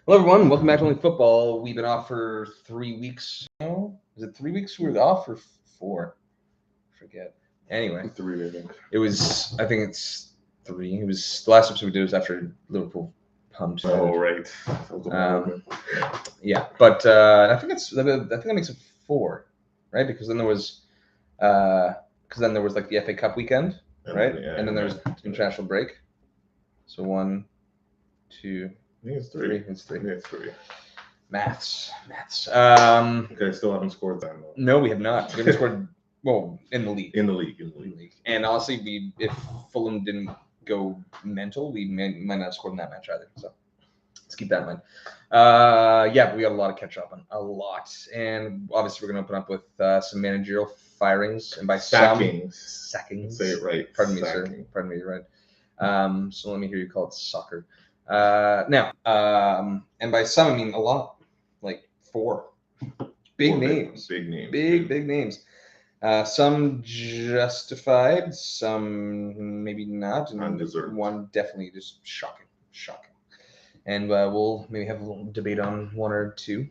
Hello, everyone. Welcome back to Only Football. We've been off for 3 weeks now. Is it 3 weeks we were off or 4? I forget. Anyway, 3, I think. I think it's 3. It was the last episode we did was after Liverpool pumped. Oh, right. Yeah, but I think that makes it 4, right? Because then there was like the FA Cup weekend, right? And then there's international break. So 1, 2. I think it's 3. It's 3. I think it's 3. Maths. Okay, still haven't scored that. No, we have not. We haven't scored. Well, in the league. In the league. And honestly, if Fulham didn't go mental, we might not have scored in that match either. So let's keep that in mind. But we got a lot to catch up on. A lot. And obviously, we're going to open up with some managerial firings. And by sackings. Say it right. Pardon me, sir. Pardon me, you're right. So let me hear you call it soccer. Now, and by some, I mean a lot. Like 4. Big names. Big names. Some justified, some maybe not, and undeserved. One definitely just shocking. And we'll maybe have a little debate on 1 or 2,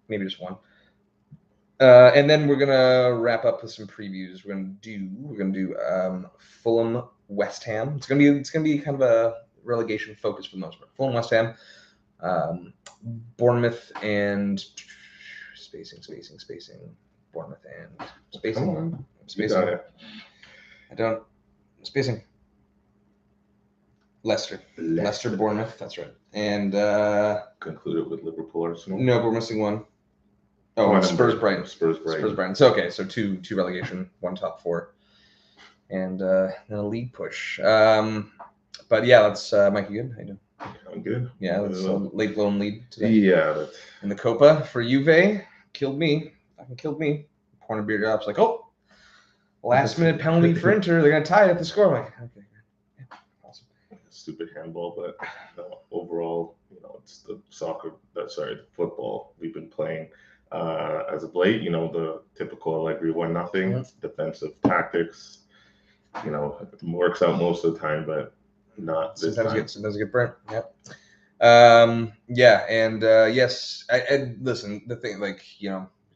maybe just 1. And then we're gonna wrap up with some previews. We're gonna do Fulham West Ham. It's gonna be kind of a relegation focus for the most part. Fulham West Ham, Bournemouth and spacing. Bournemouth and spacing. I don't spacing. Leicester, Bournemouth. That's right. And conclude it with Liverpool, Arsenal. No, we're missing 1. Oh, Spurs, Brighton. So okay, so 2 relegation, 1 top 4, and a league push. But yeah, that's Mike. You good? How you doing? I'm good. Yeah, that's a late blown lead today. Yeah. In the Copa for Juve, killed me. Pouring a beer drops like, oh, last minute penalty for Inter. They're gonna tie it at the score. I'm like, okay, yeah, awesome. Stupid handball, but overall, it's the football we've been playing as of late. The typical Allegri 1-0 defensive tactics. It works out most of the time, but not this time. Sometimes get burnt. Yep. And yes. I listen. The thing,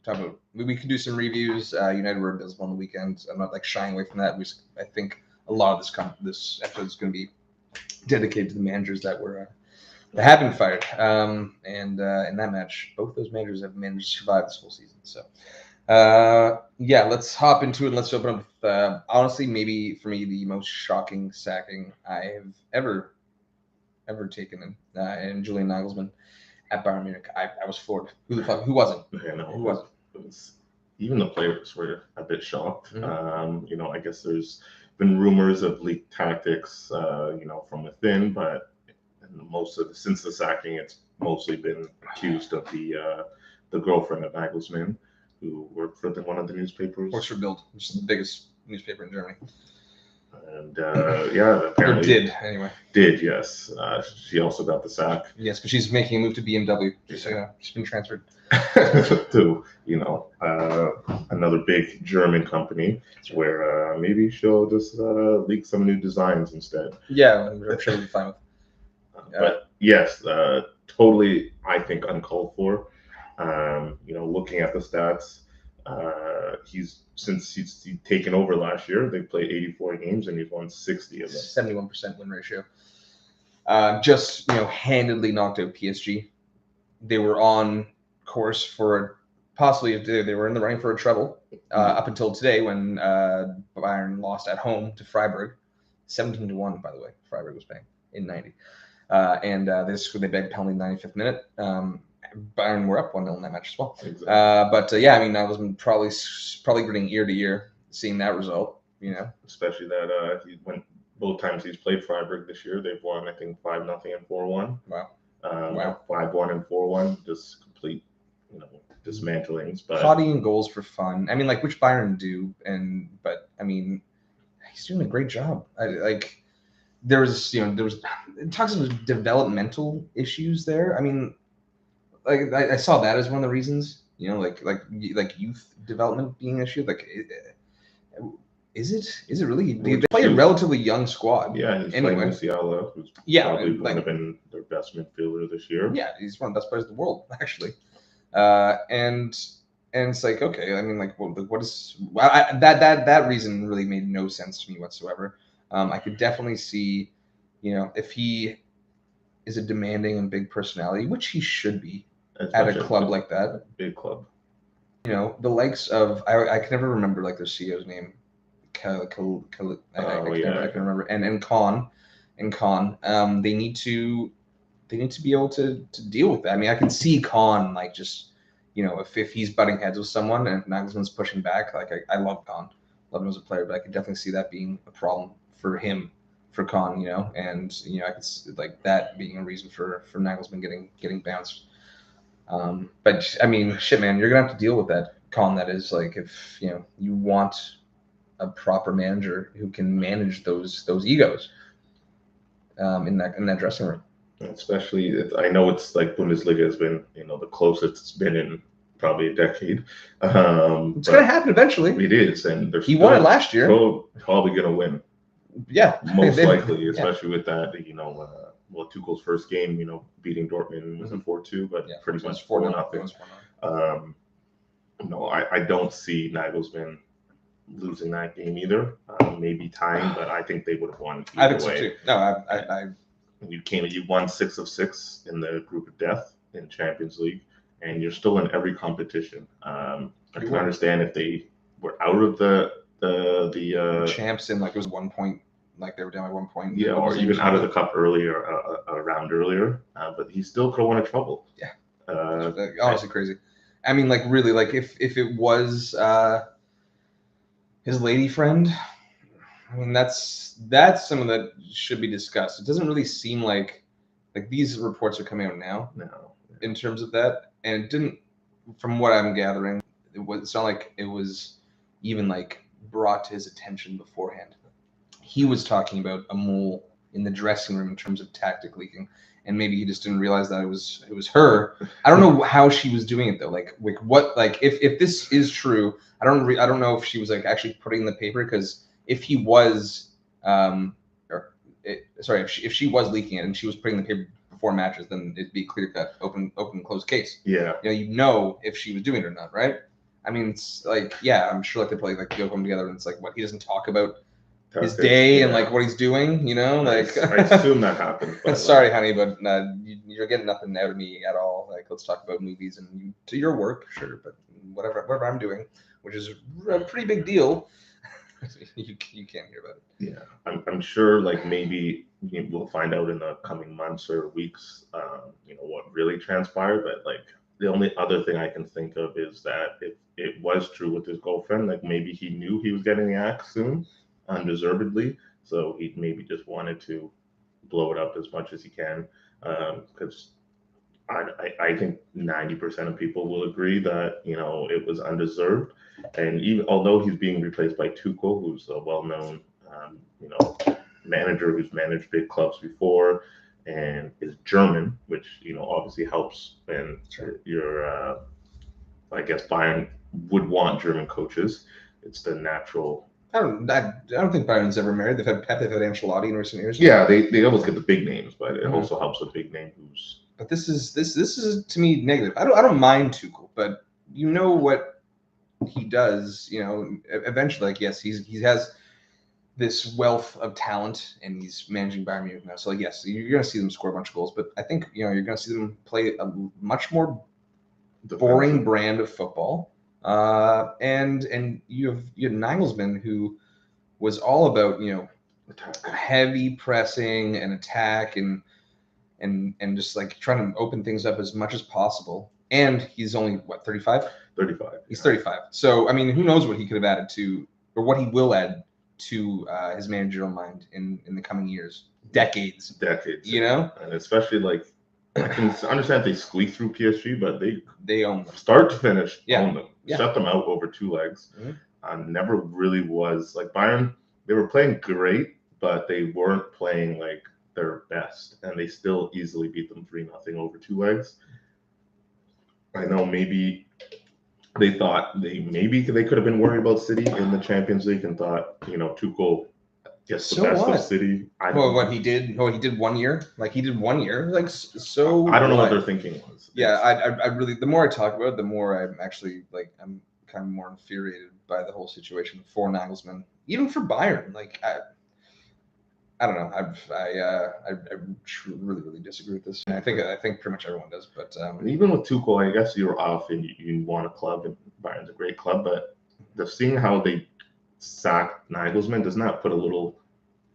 talk about we can do some reviews. United were abysmal on the weekend. I'm not shying away from that. I think a lot of this episode is going to be dedicated to the managers that have been fired. And in that match, both those managers have managed to survive this whole season. So. Let's hop into it and let's open up with, honestly, maybe for me, the most shocking sacking I have ever taken in Julian Nagelsmann at Bayern Munich. I was floored. Who wasn't? Yeah, no, who wasn't? Even the players were a bit shocked. Mm-hmm. I guess there's been rumors of leaked tactics, from within, but since the sacking, it's mostly been accused of the girlfriend of Nagelsmann, who worked for one of the newspapers. Works for Bild, which is the biggest newspaper in Germany. And apparently did anyway. Did, yes. She also got the sack. Yes, but she's making a move to BMW. She's been transferred to another big German company, where maybe she'll just leak some new designs instead. Yeah, I'm sure we'll be fine with. But yes, totally, I think uncalled for. Looking at the stats, since he's taken over last year, they played 84 games and he's won 60 of them. 71% win ratio. Just handedly knocked out PSG. They were on course for possibly they were in the running for a treble up until today when Bayern lost at home to Freiburg, 17-1. By the way, Freiburg was paying in 90, and they begged penalty in the 95th minute. Bayern were up 1-0 in that match as well. Exactly. I was probably grinning ear to ear seeing that result. Especially that he went both times he's played Freiburg this year. They've won, I think, 5-0 and 4-1. Wow. 5-1 and 4-1, just complete, dismantlings. But potty and goals for fun. I mean, which Bayern do, but he's doing a great job. There was talks of developmental issues there. I mean. I saw that as one of the reasons, like youth development being an issue. Is it really? Well, They play a relatively young squad. Yeah, he's Anyway. playing Musiala, who's probably would have been their best midfielder this year. Yeah, he's one of the best players in the world, actually. And it's like, okay, I mean, like, what is that reason really made no sense to me whatsoever. I could definitely see, if he is a demanding and big personality, which he should be at a club like that, big club. The likes of I can never remember like their CEO's name. I can remember. And Khan, they need to be able to deal with that. I mean, I can see Khan like just if he's butting heads with someone and Nagelsmann's pushing back. Like I love Khan, love him as a player, but I could definitely see that being a problem for him, for Khan, and I could see, like that being a reason for Nagelsmann getting bounced. But I mean, shit, man, you're gonna have to deal with that, Khan. That is like if you want a proper manager who can manage those egos in that dressing room. Especially, I know it's like Bundesliga has been, the closest it's been in probably a decade. It's going to happen eventually. It is, and he won it last year. Probably going to win. Yeah, most likely, especially with that. Tuchel's first game, beating Dortmund was a 4-2, but pretty much 4-0. I don't see Nagelsmann losing that game either. Maybe tying, but I think they would have won either I think way. So too. No, You won 6 of 6 in the group of death in Champions League, and you're still in every competition. I can understand if they were out of the champs in like it was 1 point, like they were down by 1 point. Yeah, or even out of the cup earlier, a round earlier. But he still could have won a treble. Yeah, honestly crazy. I mean, like really, like if it was his lady friend. I mean, that's something that should be discussed. It doesn't really seem like these reports are coming out now. No. In terms of that, and it didn't, from what I'm gathering, it's not like it was even like brought to his attention beforehand. He was talking about a mole in the dressing room in terms of tactic leaking, and maybe he just didn't realize that it was her. I don't know how she was doing it though. Like what? Like if this is true, I don't know if she was like actually putting in the paper, because if he was, if she was leaking it and she was putting the paper before matches, then it'd be clear cut, open closed case. Yeah. If she was doing it or not, right? I mean, it's like, yeah, I'm sure like they probably like go home together, and it's like what he doesn't talk about his day and like what he's doing, like. I assume that happened. But sorry, honey, but you're getting nothing out of me at all. Like, let's talk about movies and to your work, sure, but whatever I'm doing, which is a pretty big deal. you can't hear about it. Yeah, I'm sure. Like maybe we'll find out in the coming months or weeks. What really transpired. But like the only other thing I can think of is that if it was true with his girlfriend, like maybe he knew he was getting the axe soon, undeservedly. So he maybe just wanted to blow it up as much as he can, because I think 90% of people will agree that it was undeserved. And even although he's being replaced by Tuchel, who's a well-known manager who's managed big clubs before and is German, which obviously helps. And you're, I guess Bayern would want German coaches. It's the natural. I don't think Bayern's ever married. They've had Ancelotti in recent years. Yeah, they always get the big names, but it also helps a big name who's. But this is to me negative. I don't mind Tuchel, but what he does. Eventually, like yes, he has this wealth of talent, and he's managing Bayern Munich now. So like yes, you're going to see them score a bunch of goals, but I think you're going to see them play a much more boring brand of football. And you have Nagelsmann, who was all about heavy pressing and attack and just like trying to open things up as much as possible. And he's only 35? 35. He's 35. So I mean, who knows what he could have added to, or what he will add to his managerial mind in the coming years, decades. And especially like. I can understand they squeaked through PSG, but they own them. Start to finish, own them. Yeah. Shut them out over 2 legs. Never really was like Bayern. They were playing great, but they weren't playing like their best, and they still easily beat them 3-0 over 2 legs. I know maybe they thought they could have been worried about City in the Champions League and thought, Tuchel gets the best of City. What he did? Oh, he did 1 year. Like he did 1 year. Like so. I don't know what their thinking was. Yeah, I really. The more I talk about it, the more I'm actually like I'm kind of more infuriated by the whole situation for Nagelsmann, even for Bayern. Like I don't know. I really disagree with this. I think pretty much everyone does. But even with Tuchel, I guess you're off and you want a club, and Bayern's a great club. But seeing how they sacked Nagelsmann does not put a little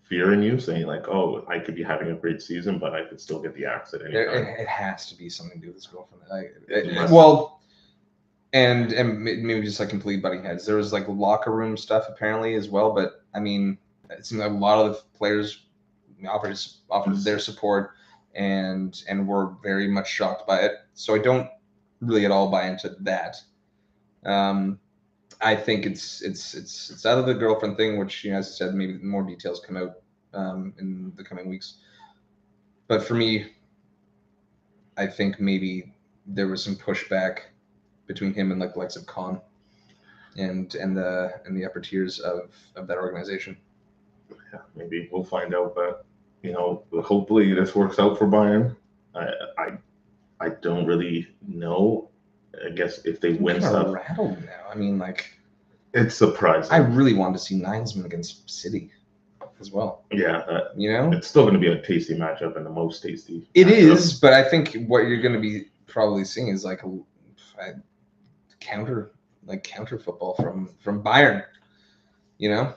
fear in you, saying like, "Oh, I could be having a great season, but I could still get the axe at any time." It has to be something to do with his girlfriend. And maybe just like complete butting heads. There was like locker room stuff apparently as well, but I mean, it seems like a lot of the players offered their support and were very much shocked by it. So I don't really at all buy into that. I think it's out of the girlfriend thing, which as I said, maybe more details come out in the coming weeks. But for me, I think maybe there was some pushback between him and like the likes of Khan and the upper tiers of that organization. Yeah, maybe we'll find out, but hopefully this works out for Bayern. I don't really know. I guess if they win stuff, rattled now. I mean, like it's surprising. I really wanted to see Nagelsmann against City as well. Yeah, it's still going to be a tasty matchup and the most tasty. It is, but I think what you're going to be probably seeing is like a counter football from Bayern. Yeah.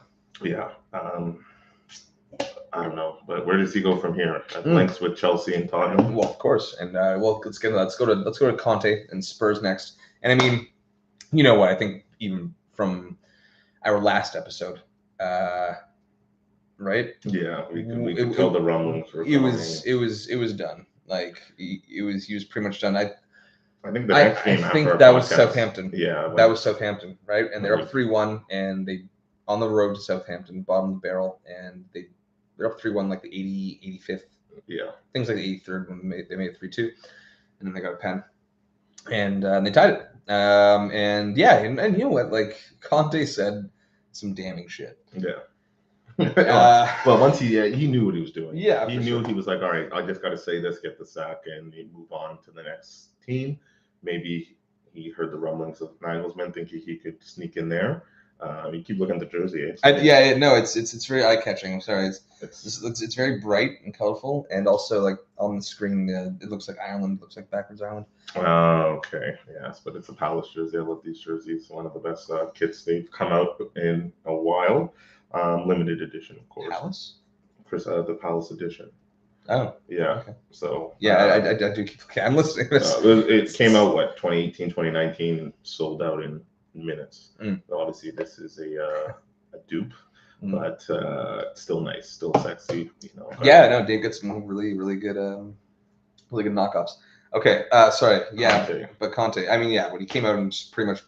I don't know, but where does he go from here? Links with Chelsea and Tottenham. Well, of course, and let's go to Conte and Spurs next. And I mean, you know what? I think even from our last episode, right? Yeah, we could tell the rumblings. It was done. Like he was pretty much done. I think the next game after that was Southampton. Yeah, that was Southampton, right? And they're up 3-1, and they on the road to Southampton, bottom of the barrel, and they're up 3-1 like the 85th. Yeah, things like the 83rd when they made it 3-2, and then they got a pen, and they tied it. And you know what? Like Conte said some damning shit. Yeah. Well, once he knew what he was doing. Yeah, he knew. He was like, all right, I just got to say this, get the sack, and they move on to the next team. Maybe he heard the rumblings of Nagelsmann, thinking he could sneak in there. You keep looking at the jersey. It's very eye catching. I'm sorry, it's very bright and colorful, and also like on the screen, it looks like Ireland. It looks like backwards Ireland. Oh, okay, yes, but it's a Palace jersey. I love these jerseys. One of the best kits they've come out in a while. Limited edition, of course. Palace? The Palace edition. Oh. Yeah. Okay. So. Yeah, I do keep. Okay, I'm listening. It came out 2018, 2019, sold out in minutes. Obviously, this is a dupe, but still nice, still sexy. Dave gets some really good knockoffs. Okay, sorry. Yeah, Conte. But Conte. I mean, when he came out and just pretty much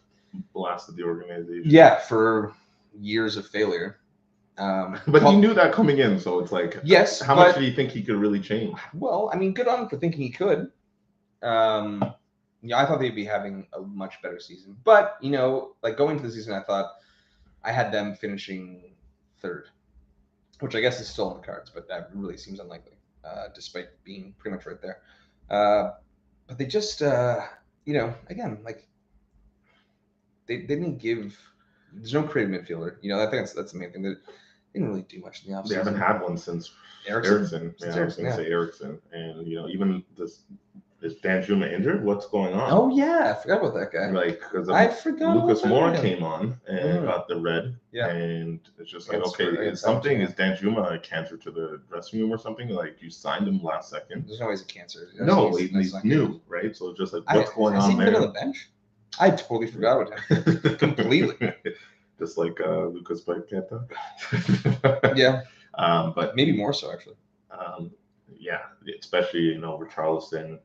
blasted the organization. Yeah, for years of failure. But he knew that coming in, so it's like, yes. How much did he think he could really change? Well, I mean, good on him for thinking he could. I thought they'd be having a much better season, but like going into the season, I thought I had them finishing third, which I guess is still on the cards, but that really seems unlikely, despite being pretty much right there. But they just, again, like they didn't give. There's no creative midfielder. I think that's the main thing. They didn't really do much in the offseason. They haven't had one since Eriksson. I was going to say Eriksson. And, even this, is Danjuma injured? What's going on? Oh, yeah. I forgot about that guy. Like, because I forgot Lucas Moura came on and got the red. Yeah. And it's just like, is Danjuma a cancer to the dressing room or something? Like, you signed him last second. There's always a cancer. He's new, right? So it's just like, what's going on there? Has he been on the bench? I totally forgot about him. Completely. Just like Lucas Paqueta. Yeah. But maybe more so, actually. Yeah, especially, Richarlison,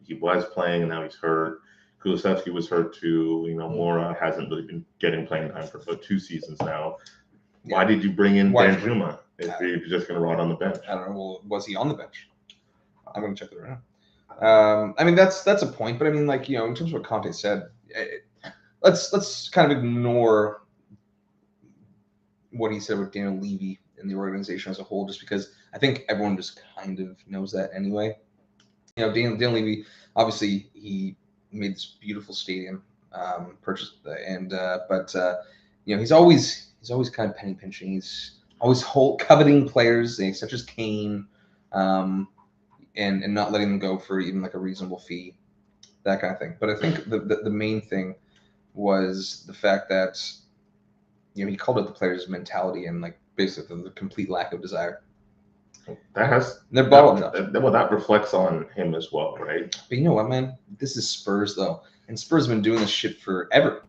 he was playing and now he's hurt. Kulusevski was hurt too. Moura hasn't really been getting playing time for about 2 seasons now. Yeah. Why did you bring in Danjuma if you're just going to rot on the bench? I don't know. Well, was he on the bench? I'm going to check it right now. I mean, that's a point, but I mean, like, in terms of what Conte said, let's kind of ignore what he said with Daniel Levy and the organization as a whole, just because I think everyone just kind of knows that anyway. Daniel Levy, obviously, he made this beautiful stadium, purchased, but he's always kind of penny pinching. He's always coveting players, such as Kane, and not letting them go for even like a reasonable fee, that kind of thing. But I think the main thing was the fact that he called it the players' mentality and like basically the complete lack of desire. They're bottled up. Well, that reflects on him as well, right? But you know what, man? This is Spurs though, and Spurs have been doing this shit forever.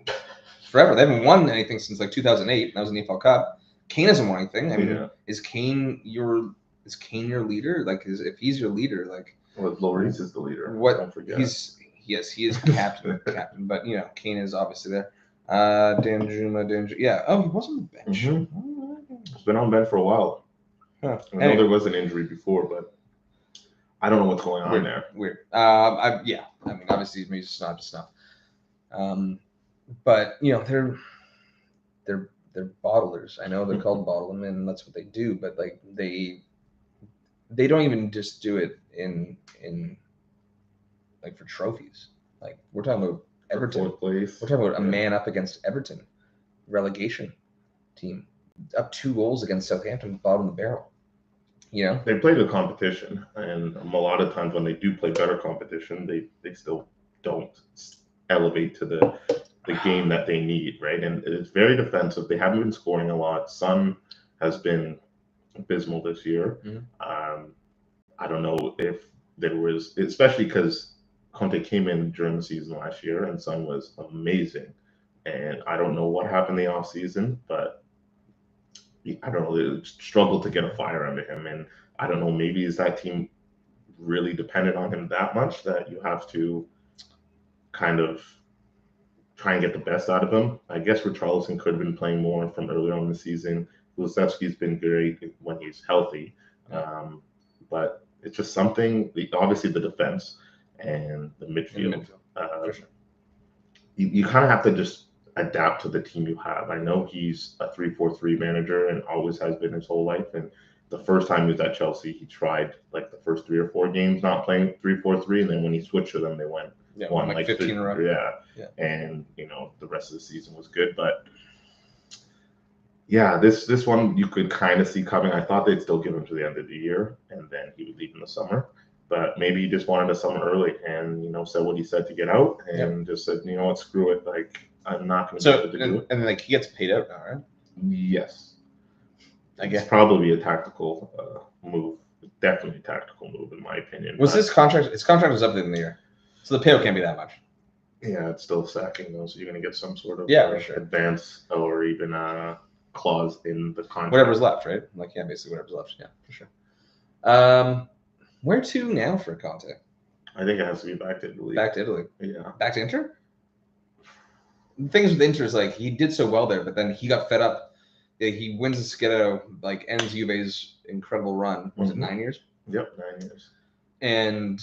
They haven't won anything since like 2008. That was in the EFL Cup. Kane hasn't won anything. I mean, is Kane your leader? Like, if he's your leader, like, well, Lloris is the leader. What? Don't forget. He is captain. But Kane is obviously there. Danjuma. Yeah. Oh, he was on the bench. Mm-hmm. He's been on bench for a while. Huh. I know there was an injury before, but I don't know what's going on there. Weird. I mean, obviously, maybe it's not just enough. But they're bottlers. I know they're called bottlemen, and that's what they do. But like they don't even just do it in like for trophies. Like we're talking about Everton. We're talking about a man up against Everton, relegation team, up 2 goals against Southampton, bottom of the barrel. They play the competition, and a lot of times when they do play better competition, they still don't elevate to the game that they need, right? And it's very defensive. They haven't been scoring a lot. Son has been abysmal this year. Mm-hmm. I don't know if there was, especially because Conte came in during the season last year, and Son was amazing. And I don't know what happened the offseason, but I don't know, they struggled to get a fire under him. And I don't know, maybe is that team really dependent on him that much that you have to kind of try and get the best out of him? I guess Richarlison could have been playing more from earlier on in the season. Kulusevski's been great when he's healthy. But it's just something, obviously the defense and the midfield. For sure. You kind of have to just adapt to the team you have. I know he's a 3-4-3 manager and always has been his whole life. And the first time he was at Chelsea, he tried like the first 3 or 4 games not playing 3-4-3, and then when he switched to them, they won like 15 in a row. Yeah. And the rest of the season was good. But yeah, this one you could kind of see coming. I thought they'd still give him to the end of the year, and then he would leave in the summer. But maybe he just wanted a summer early, and said what he said to get out, and just said, you know what, screw it. Like, I'm not going to be able to do it. And like he gets paid out now, right? Yes. I guess probably a tactical move. Definitely a tactical move, in my opinion. His contract was up in the year, so the payout can't be that much. Yeah, it's still sacking though, so you're going to get some sort of for sure. advance or even a clause in the contract. Whatever's left, right? Like, yeah, basically whatever's left. Yeah, for sure. Where to now for Conte? I think it has to be back to Italy. Back to Italy? Yeah. Back to Inter? The thing is with Inter is like he did so well there, but then he got fed up. He wins the Scudetto, like ends Juve's incredible run. Was it 9 years? Yep, 9 years. And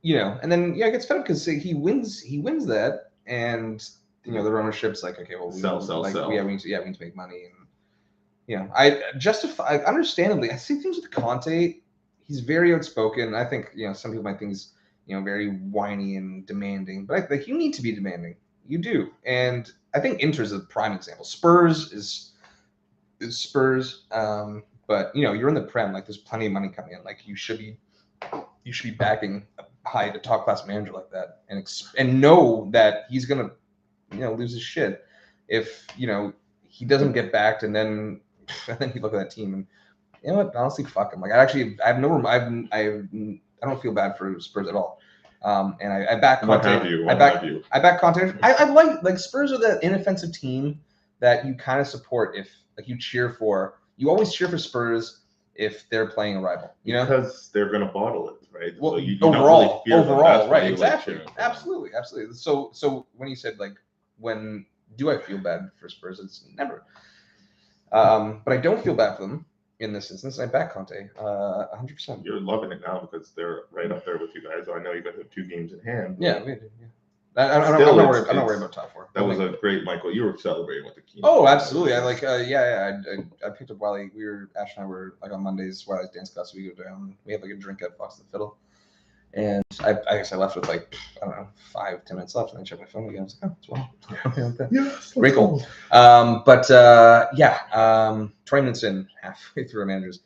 and then gets fed up because he wins that, and the ownership's like, okay, well, sell. Yeah, we need to make money, and I justify, understandably, I see things with Conte. He's very outspoken. I think some people might think he's very whiny and demanding, but like you need to be demanding. You do, and I think Inter is a prime example. Spurs is Spurs, but you're in the Prem. Like, there's plenty of money coming in. Like, you should be backing a top class manager like that, and know that he's gonna lose his shit if he doesn't get backed, and then you look at that team and you know what, honestly, fuck him. Like, I don't feel bad for Spurs at all. And I back Conte. I back Conte. I like Spurs are that inoffensive team that you kind of support if like you cheer for. You always cheer for Spurs if they're playing a rival, because they're going to bottle it, right? Well, so overall, right? Exactly, absolutely. So when you said like, when do I feel bad for Spurs? It's never. But I don't feel bad for them in this instance. I back Conte 100%. You're loving it now because they're right up there with you guys. I know you guys have 2 games in hand. Yeah, we do. Yeah. I'm not worried about top 4. That was a great, Michael. You were celebrating with the key. Oh, absolutely. I picked up Wiley. Ash and I were like on Mondays while I was dance class. We go down. We have like a drink at Fox the Fiddle, and I guess I left with like 5-10 minutes left, and I checked my phone again. I was like, oh, it's well. Yes, very cool. 20 minutes in, halfway through our managers,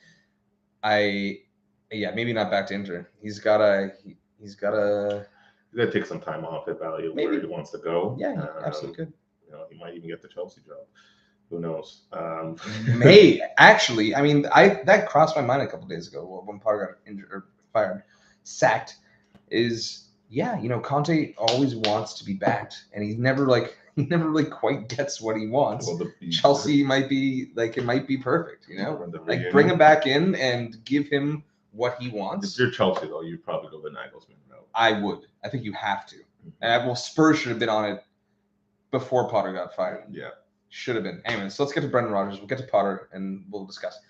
maybe not back to Inter. He's gotta take some time off, evaluate where he wants to go. Yeah, absolutely could. He might even get the Chelsea job. Who knows? May actually. I mean, that crossed my mind a couple days ago when Potter got injured or fired, sacked. Conte always wants to be backed, and he never really quite gets what he wants. Well, Chelsea might be it might be perfect. Bring him back in and give him what he wants. If you're Chelsea, though, you'd probably go the Nagelsmann route. I would. I think you have to. And Spurs should have been on it before Potter got fired. Yeah. Should have been. Anyway, so let's get to Brendan Rodgers. We'll get to Potter and we'll discuss.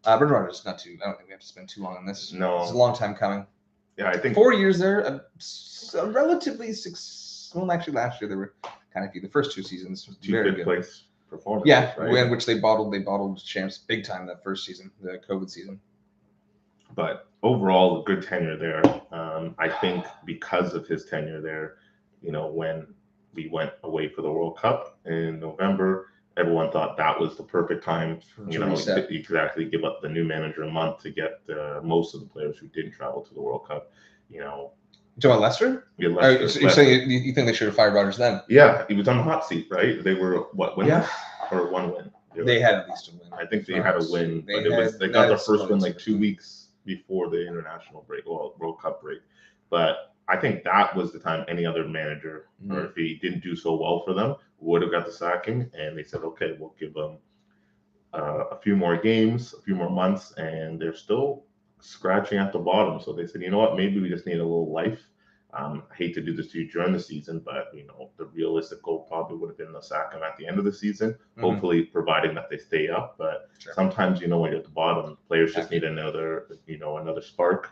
Brendan Rodgers, I don't think we have to spend too long on this. No. It's a long time coming. Yeah, I think 4 years there, a relatively well, actually last year they were kind of the first 2 seasons. Two very good place performance. Yeah, right? In which they bottled champs big time that first season, the COVID season. But overall, good tenure there. I think because of his tenure there, when we went away for the World Cup in November, everyone thought that was the perfect time, to exactly give up the new manager a month to get most of the players who didn't travel to the World Cup. Do you want Leicester? Yeah, Leicester. So you're saying you think they should have fired Rodgers then? Yeah, he was on the hot seat, right? They were winners or one win. They had at least a win. I think they had a win, but they got their first win like 2 weeks before the international break, World Cup break. But I think that was the time any other manager, or if he didn't do so well for them, would have got the sacking. And they said, okay, we'll give them a few more games, a few more months, and they're still scratching at the bottom. So they said, you know what, maybe we just need a little life. I hate to do this to you during the season, but the realistic goal probably would have been to sack him at the end of the season, hopefully providing that they stay up. But sometimes, when you're at the bottom, players just need another spark.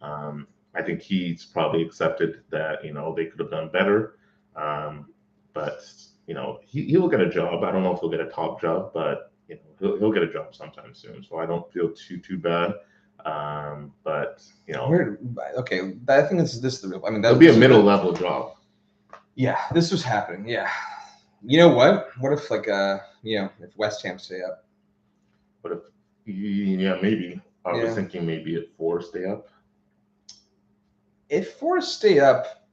I think he's probably accepted that, they could have done better. But he'll get a job. I don't know if he'll get a top job, but he'll get a job sometime soon. So I don't feel too bad. But okay, I think this is the real. I mean, that'll be a middle level job. Yeah, this was happening. Yeah, you know what? What if if West Ham stay up? What if? Yeah, maybe. I was thinking maybe if Forest stay up. If Forest stay up,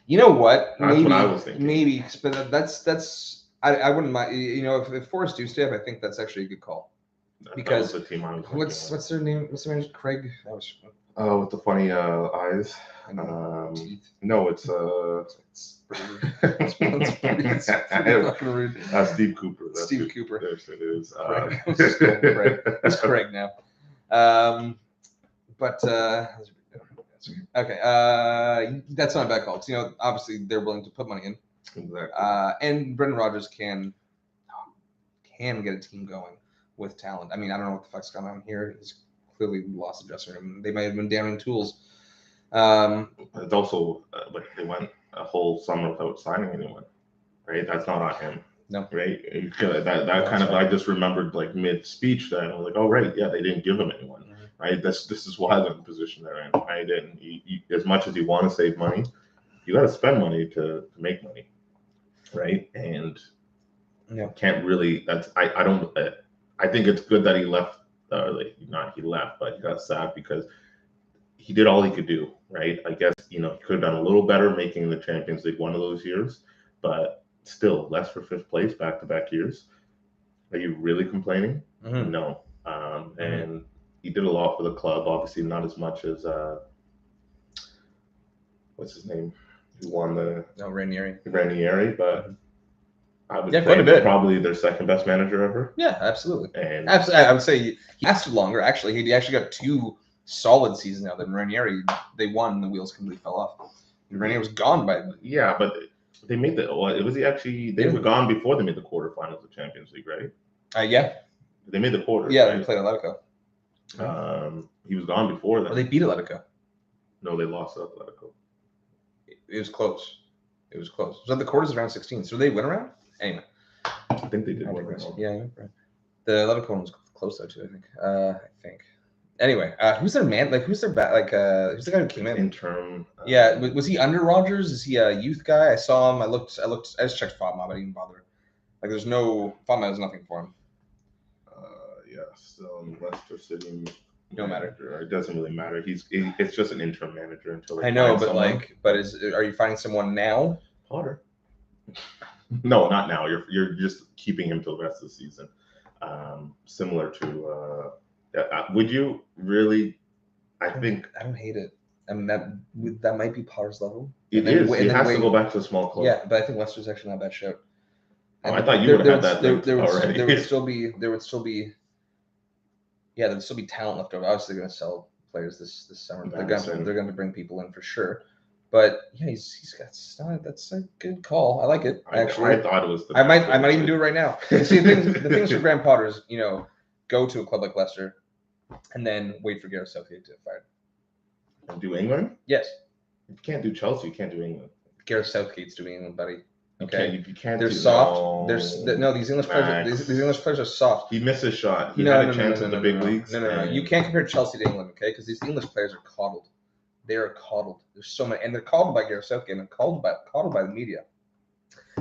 you know what? That's what I was thinking. Maybe, but that's I wouldn't mind. If Forest do stay up, I think that's actually a good call. Because that was the team I was what's their name? What's their name? Craig. With the funny eyes. No, it's rude. Steve Cooper. Steve Cooper. Yes, it is. Craig. It's Craig now. Okay. That's not a bad call. Obviously they're willing to put money in. Exactly. And Brendan Rodgers can get a team going with talent. I mean, I don't know what the fuck's going on here. He's clearly lost the dressing room. They might have been down in tools. It's also they went a whole summer without signing anyone, right? That's not on him. No. Right? That kind of, I just remembered mid-speech that I was like, oh, right, yeah, they didn't give him anyone, right? This is why they're in the position they're in, right? And as much as you want to save money, you got to spend money to make money, right? And can't really, I think it's good that he left, not he left, but he got sacked because he did all he could do, right? I guess, he could have done a little better making the Champions League one of those years, but still, less for 5th place back-to-back years. Are you really complaining? No. And he did a lot for the club, obviously not as much as, what's his name? Who won the... No, Ranieri, but... I would say probably their second best manager ever. Yeah, absolutely. And I would say he lasted longer. Actually, he actually got 2 solid seasons now. Than Ranieri, they won, and the wheels completely fell off. Ranieri was gone by then. Yeah, but they made the. Was he actually? They were gone before they made the quarterfinals of Champions League, right? Yeah. They made the quarters. Yeah, right? They played Atletico. He was gone before that. Well, they beat Atletico. No, they lost to Atletico. It was close. It was close. So the quarters around 16. So they win around? Anyway. I think they did win around. Yeah, right. The Leverkusen was close though too, I think. Anyway, who's their man? Like, who's their who's the guy who came in? Interim. Yeah, was he under Rodgers? Is he a youth guy? I saw him. I just checked FODMAP. I didn't even bother. Like, there's no FODMAP has nothing for him. Yeah, still in Leicester City. No matter. It doesn't really matter. It's just an interim manager until. I know, but are you finding someone now? Potter. No, not now. You're just keeping him till the rest of the season. Similar to. Would you really? I think I don't hate it. I mean, that might be Potter's level. It is. He has to go back to a small club. Yeah, but I think Leicester's actually not a bad shout. I thought you would have had that already. There would still be talent left over. Obviously, they're going to sell players this summer. They're going to bring people in for sure. But yeah, he's got style. That's a good call. I like it. Actually, I thought it was. I might even do it right now. See, the things for Graham Potter is, go to a club like Leicester, and then wait for Gareth Southgate to fire. And do England? Yes. If you can't do Chelsea, you can't do England. Gareth Southgate's doing England, buddy. Okay. You can't. They're soft. These English players. These English players are soft. He missed his shot. He had a chance in the big leagues. No. You can't compare Chelsea to England, okay? Because these English players are coddled. They are coddled. There's so many, and they're coddled by Gareth Southgate and coddled by the media.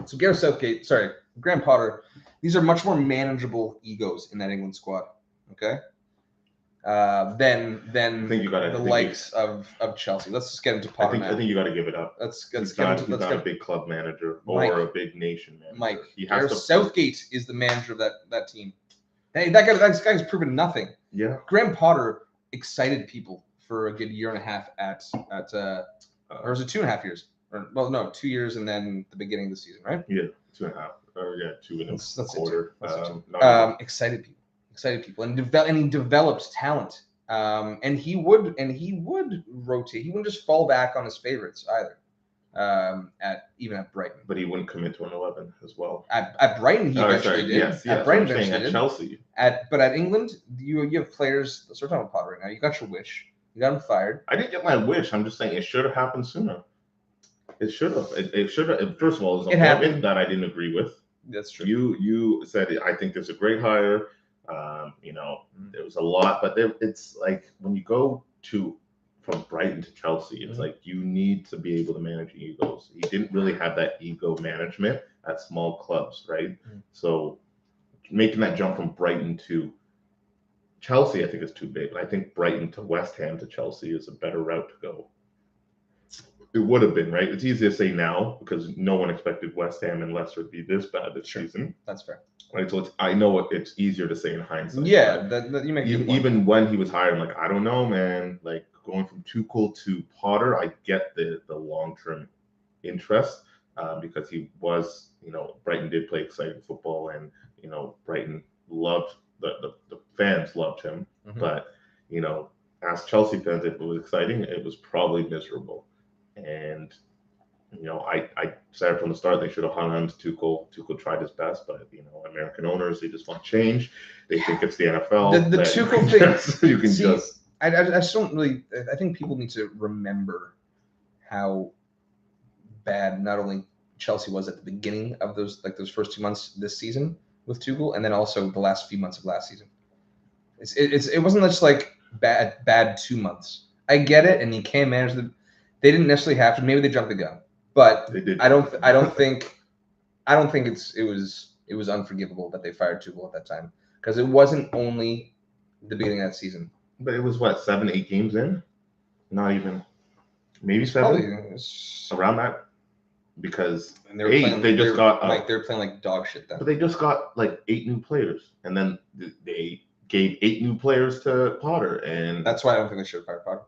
So Graham Potter. These are much more manageable egos in that England squad. Okay. Than the likes of Chelsea. Let's just get into Potter. I think you got to give it up. Let's get a big club manager or a big nation manager. Mike, Southgate is the manager of that team. Hey, that guy's proven nothing. Yeah. Graham Potter excited people for a good year and a half or was it 2.5 years? 2 years and then the beginning of the season, right? Yeah, 2.5. Or 2.25 quarter. Excited people, and he developed talent. And he would rotate. He wouldn't just fall back on his favorites either. At Brighton, but he wouldn't commit to an 11 as well. At Brighton, he eventually did. Yes, at Brighton, eventually did. At Chelsea, but at England, you have players. Let's start talking about Potter right now. You got your wish. You got him fired. I didn't get my wish. I'm just saying it should have happened sooner. It should have. It should have. First of all, it was happened that I didn't agree with. That's true. You said I think there's a great hire. There was a lot, but it's like when you go from Brighton to Chelsea, it's like you need to be able to manage egos. He didn't really have that ego management at small clubs, right? So making that jump from Brighton to Chelsea, I think is too big. I think Brighton to West Ham to Chelsea is a better route to go. It would have been, right? It's easy to say now because no one expected West Ham and Leicester to be this bad this season. That's fair. Right, so I know it's easier to say in hindsight. Yeah, that you make even when he was hired, I'm like, I don't know, man. Like going from Tuchel to Potter, I get the long-term interest because he was, Brighton did play exciting football, and Brighton loved the fans loved him. But as Chelsea fans, if it was exciting, it was probably miserable. And I said from the start they should have hung on to Tuchel. Tuchel tried his best, but American owners, they just want change. They think it's the NFL. The Tuchel thing, you can just. I just don't really. I think people need to remember how bad not only Chelsea was at the beginning of those first 2 months this season with Tuchel, and then also the last few months of last season. It wasn't just like bad 2 months. I get it, and you can't manage the. They didn't necessarily have to. Maybe they jumped the gun, but I don't think it was unforgivable that they fired Tuchel at that time, because it wasn't only the beginning of that season. But it was 7-8 games in, not even, maybe 7 around that, because they were playing like dog shit then. But they just got like 8 new players, and then they gave 8 new players to Potter, and that's why I don't think they should have fired Potter.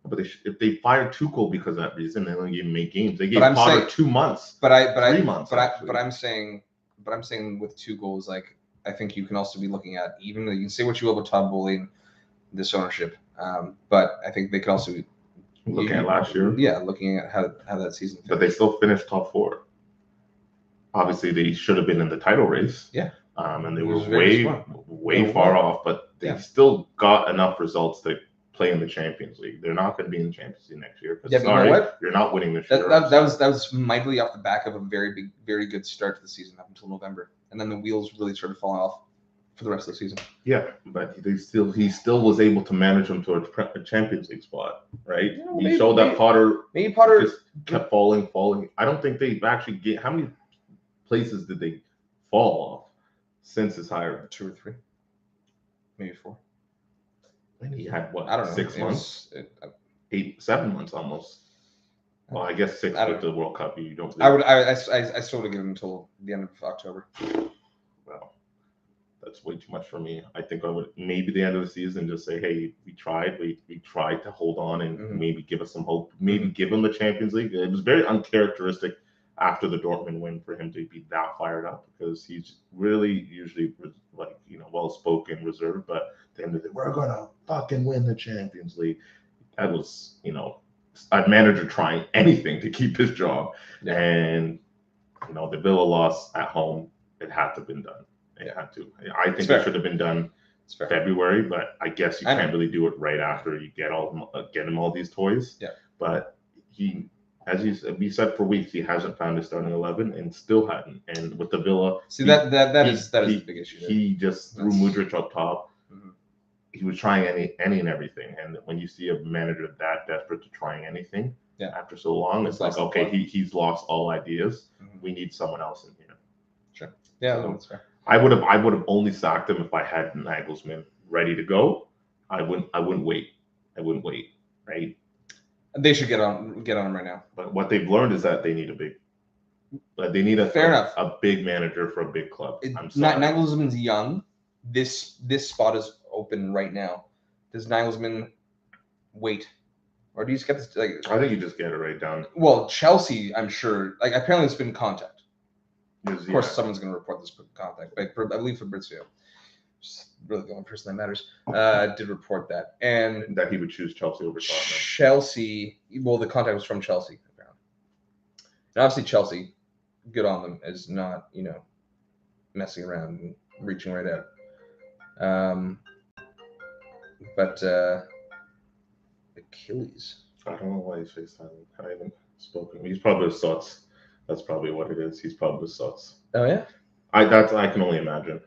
But if they fired Tuchel because of that reason, they only gave him 8 games. They gave Potter 2 months. 3 months. But I'm saying with Tuchel is like, I think you can also be looking at, even though you can say what you will about Todd Bowley and this ownership, but I think they could also be looking at last year. Yeah, looking at how that season finished. But they still finished top 4. Obviously, they should have been in the title race. Yeah. And they were way far off, but they still got enough results to play in the Champions League. They're not going to be in the Champions League next year. Yeah, but you know what? You're not winning this year. That was mightily off the back of a very good start to the season up until November, and then the wheels really started falling off for the rest of the season. Yeah, but he still was able to manage them towards a Champions League spot, right? He showed that Potter just kept falling. I don't think they've actually how many places did they fall off since his hiring? 2 or 3, maybe 4. He had what? I don't know. 6 months, 7 months almost. Well, I guess 6 with the World Cup. You don't. I still would give him until the end of October. Well, that's way too much for me. I think I would maybe the end of the season just say, hey, we tried to hold on and maybe give us some hope. Maybe give him the Champions League. It was very uncharacteristic after the Dortmund win for him to be that fired up, because he's really usually well-spoken, reserved, but then we're gonna fucking win the Champions League. That was a manager trying anything to keep his job, and the Villa loss at home, it had to have been done. It had to. I think it should have been done February, but I guess you can't really do it right after you get him all these toys. Yeah, but we said for weeks, he hasn't found his starting 11 and still hadn't. And with the Villa, that is the big issue. He just threw Mudryk up top. Mm-hmm. He was trying any and everything. And when you see a manager that desperate to trying anything after so long, it's like, okay, he's lost all ideas. Mm-hmm. We need someone else in here. Sure. Yeah, that's fair. I would have only sacked him if I had Nagelsmann ready to go. I wouldn't wait. Right? They should get on him right now. But what they've learned is that they need a big manager for a big club. I'm sorry. Nagelsmann's young. This spot is open right now. Does Nagelsmann wait, or do you just get this? I think you just get it right down. Well, Chelsea, I'm sure. Apparently, it's been contact. Of course, someone's going to report this contact. I believe Fabrizio, really the only person that matters, did report that, and that he would choose Chelsea over Tottenham. Chelsea. Well, the contact was from Chelsea, apparently. And obviously, Chelsea, good on them, is not messing around and reaching right out. But Achilles. I don't know why he's FaceTiming. I haven't spoken. He's probably his thoughts. That's probably what it is. He's probably his thoughts. Oh yeah. I can only imagine.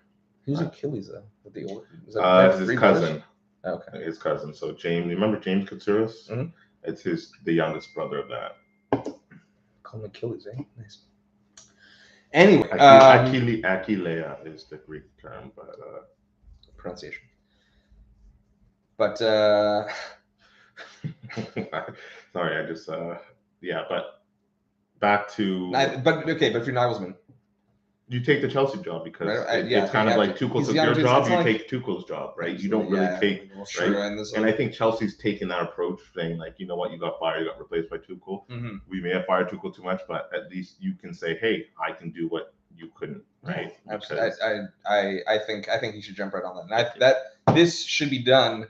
Who's Achilles though? His cousin. Oh, okay. His cousin. So James, remember James Katsouris? Mm-hmm. It's the youngest brother of that. Call him Achilles, eh? Nice. Anyway, Achillea is the Greek term, but pronunciation. But sorry, I just but back to. But if you're Nagelsmann, you take the Chelsea job because it's kind of like Tuchel took your job. You take Tuchel's job, right? You don't really take. Right? And I think Chelsea's taken that approach, saying like, you know what, you got fired, you got replaced by Tuchel. Mm-hmm. We may have fired Tuchel too much, but at least you can say, hey, I can do what you couldn't, right? Absolutely. I think he should jump right on that. And this should be done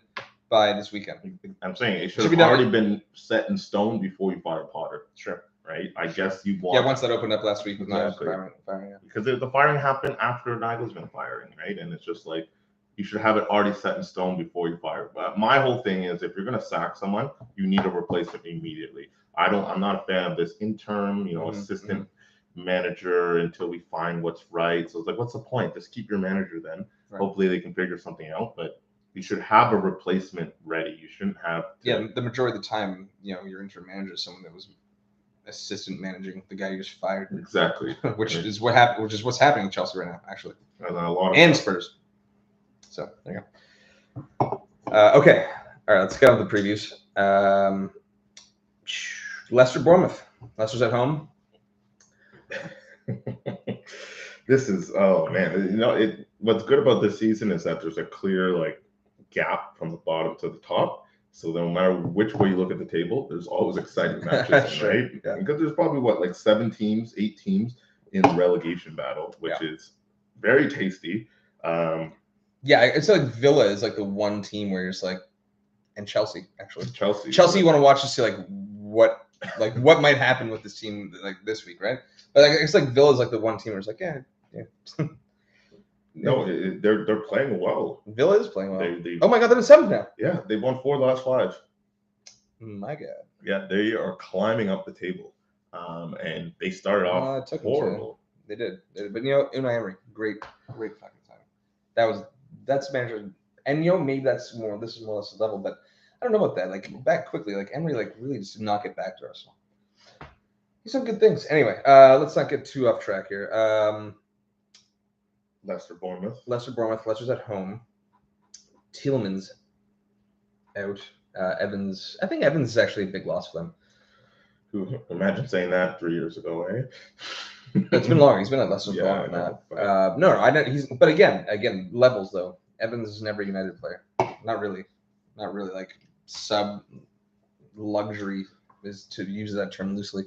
by this weekend. I'm saying it should have already been set in stone before you fired Potter. Sure. Right? I guess you want. Yeah, once that opened up last week with Nagelsmann firing. Because the firing happened after Nagelsmann firing, right? And it's just like, you should have it already set in stone before you fire. But my whole thing is, if you're going to sack someone, you need to replace them immediately. I'm not a fan of this interim, assistant manager until we find what's right. So it's like, what's the point? Just keep your manager then. Right. Hopefully they can figure something out. But you should have a replacement ready. You shouldn't have. The majority of the time, your interim manager is someone that was assistant managing the guy you just fired. Exactly. Which is what's happening in Chelsea right now, actually. And Spurs. So there you go. Okay. All right, let's get on with the previews. Leicester Bournemouth. Leicester's at home. This is what's good about this season is that there's a clear gap from the bottom to the top. So no matter which way you look at the table, there's always exciting matches, sure. Right? Yeah. Because there's probably 8 teams in the relegation battle, which is very tasty. It's like Villa is like the one team where you're just like, and Chelsea actually. Chelsea you want to watch to see what might happen with this team this week, right? But it's like Villa is like the one team where it's like, No, they're playing well. Villa is playing well. They, Oh my God, they're in 7th now. Yeah, they've won 4 of the last 5. My God. Yeah, they are climbing up the table. And they started off horrible. They did. But Unai Emery, great fucking time. That's manager, and maybe this is more or less the level, but I don't know about that. Like back quickly, like Emery, like really just did not get back to Arsenal. He's done good things. Anyway, let's not get too off track here. Leicester Bournemouth. Leicester's at home. Tielemans out. Evans. I think Evans is actually a big loss for them. Imagine saying that 3 years ago, eh? It's been longer. He's been at Leicester for longer than that. No, I don't. But again, levels though. Evans is never a United player. Not really. Like sub luxury is to use that term loosely.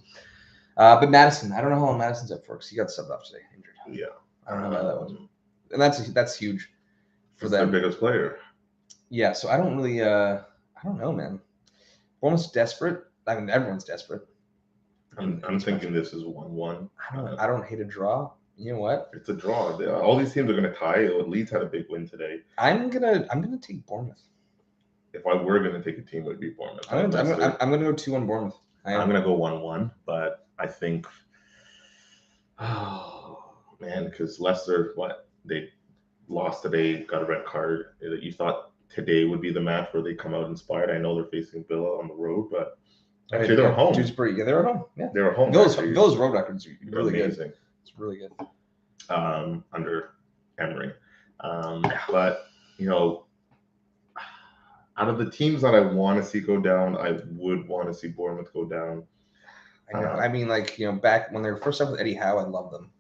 But Madison, I don't know how long Madison's up for because he got subbed off today, injured. Yeah, I don't know how that was, and that's huge for them. Their biggest player. Yeah, so I don't really. I don't know, man. Bournemouth's desperate. I mean, everyone's desperate. I'm thinking this is 1-1. I don't hate a draw. You know what? It's a draw. All these teams are going to tie. Leeds had a big win today. I'm gonna take Bournemouth. If I were going to take a team, it would be Bournemouth. I'm gonna go 2-1 Bournemouth. I'm gonna go 1-1, but I think, oh man, because Leicester, they lost today, got a red card. You thought today would be the match where they come out inspired. I know they're facing Villa on the road, but actually they're at home. Yeah, they're at home. Yeah, they're at home. Villa's road records are really amazing. Good. It's really good. Under Emery, but out of the teams that I want to see go down, I would want to see Bournemouth go down. I know. I mean, back when they were first up with Eddie Howe, I loved them.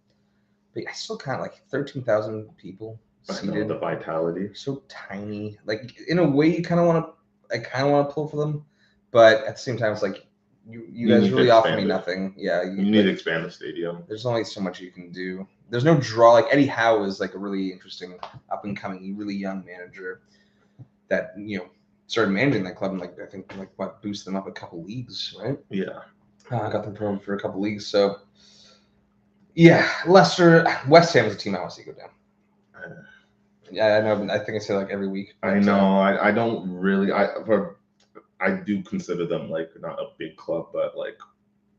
But I still kind of 13,000 people seated. The vitality. So tiny. Like in a way, I kind of want to pull for them, but at the same time, it's like you guys really offer me nothing. Yeah, you need to expand the stadium. There's only so much you can do. There's no draw. Like Eddie Howe is like a really interesting up and coming, really young manager that started managing that club and I think boosted them up a couple leagues, right? Yeah. Got them promoted for a couple leagues. So yeah, Leicester, West Ham is a team I want to see go down. Yeah, I know. I think I say every week. But, I know. I don't really. I do consider them not a big club, but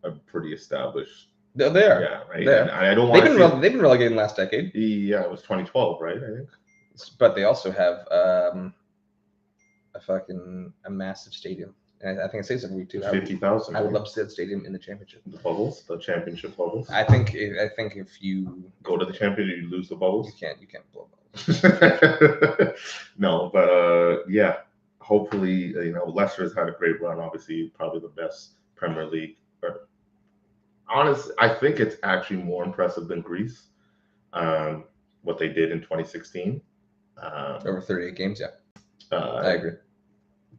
a pretty established. They are. Yeah, right. They are. I don't want. They've been relegated last decade. Yeah, it was 2012, right? I think. But they also have a massive stadium. And I think I say this every week too. 50,000. I would love to see that stadium in the championship. The championship bubbles. I think if you go to the championship, you lose the bubbles. You can't blow bubbles. No, but yeah. Hopefully, Leicester has had a great run. Obviously, probably the best Premier League. But honestly, I think it's actually more impressive than Greece. What they did in 2016. Over 38 games, yeah. I agree.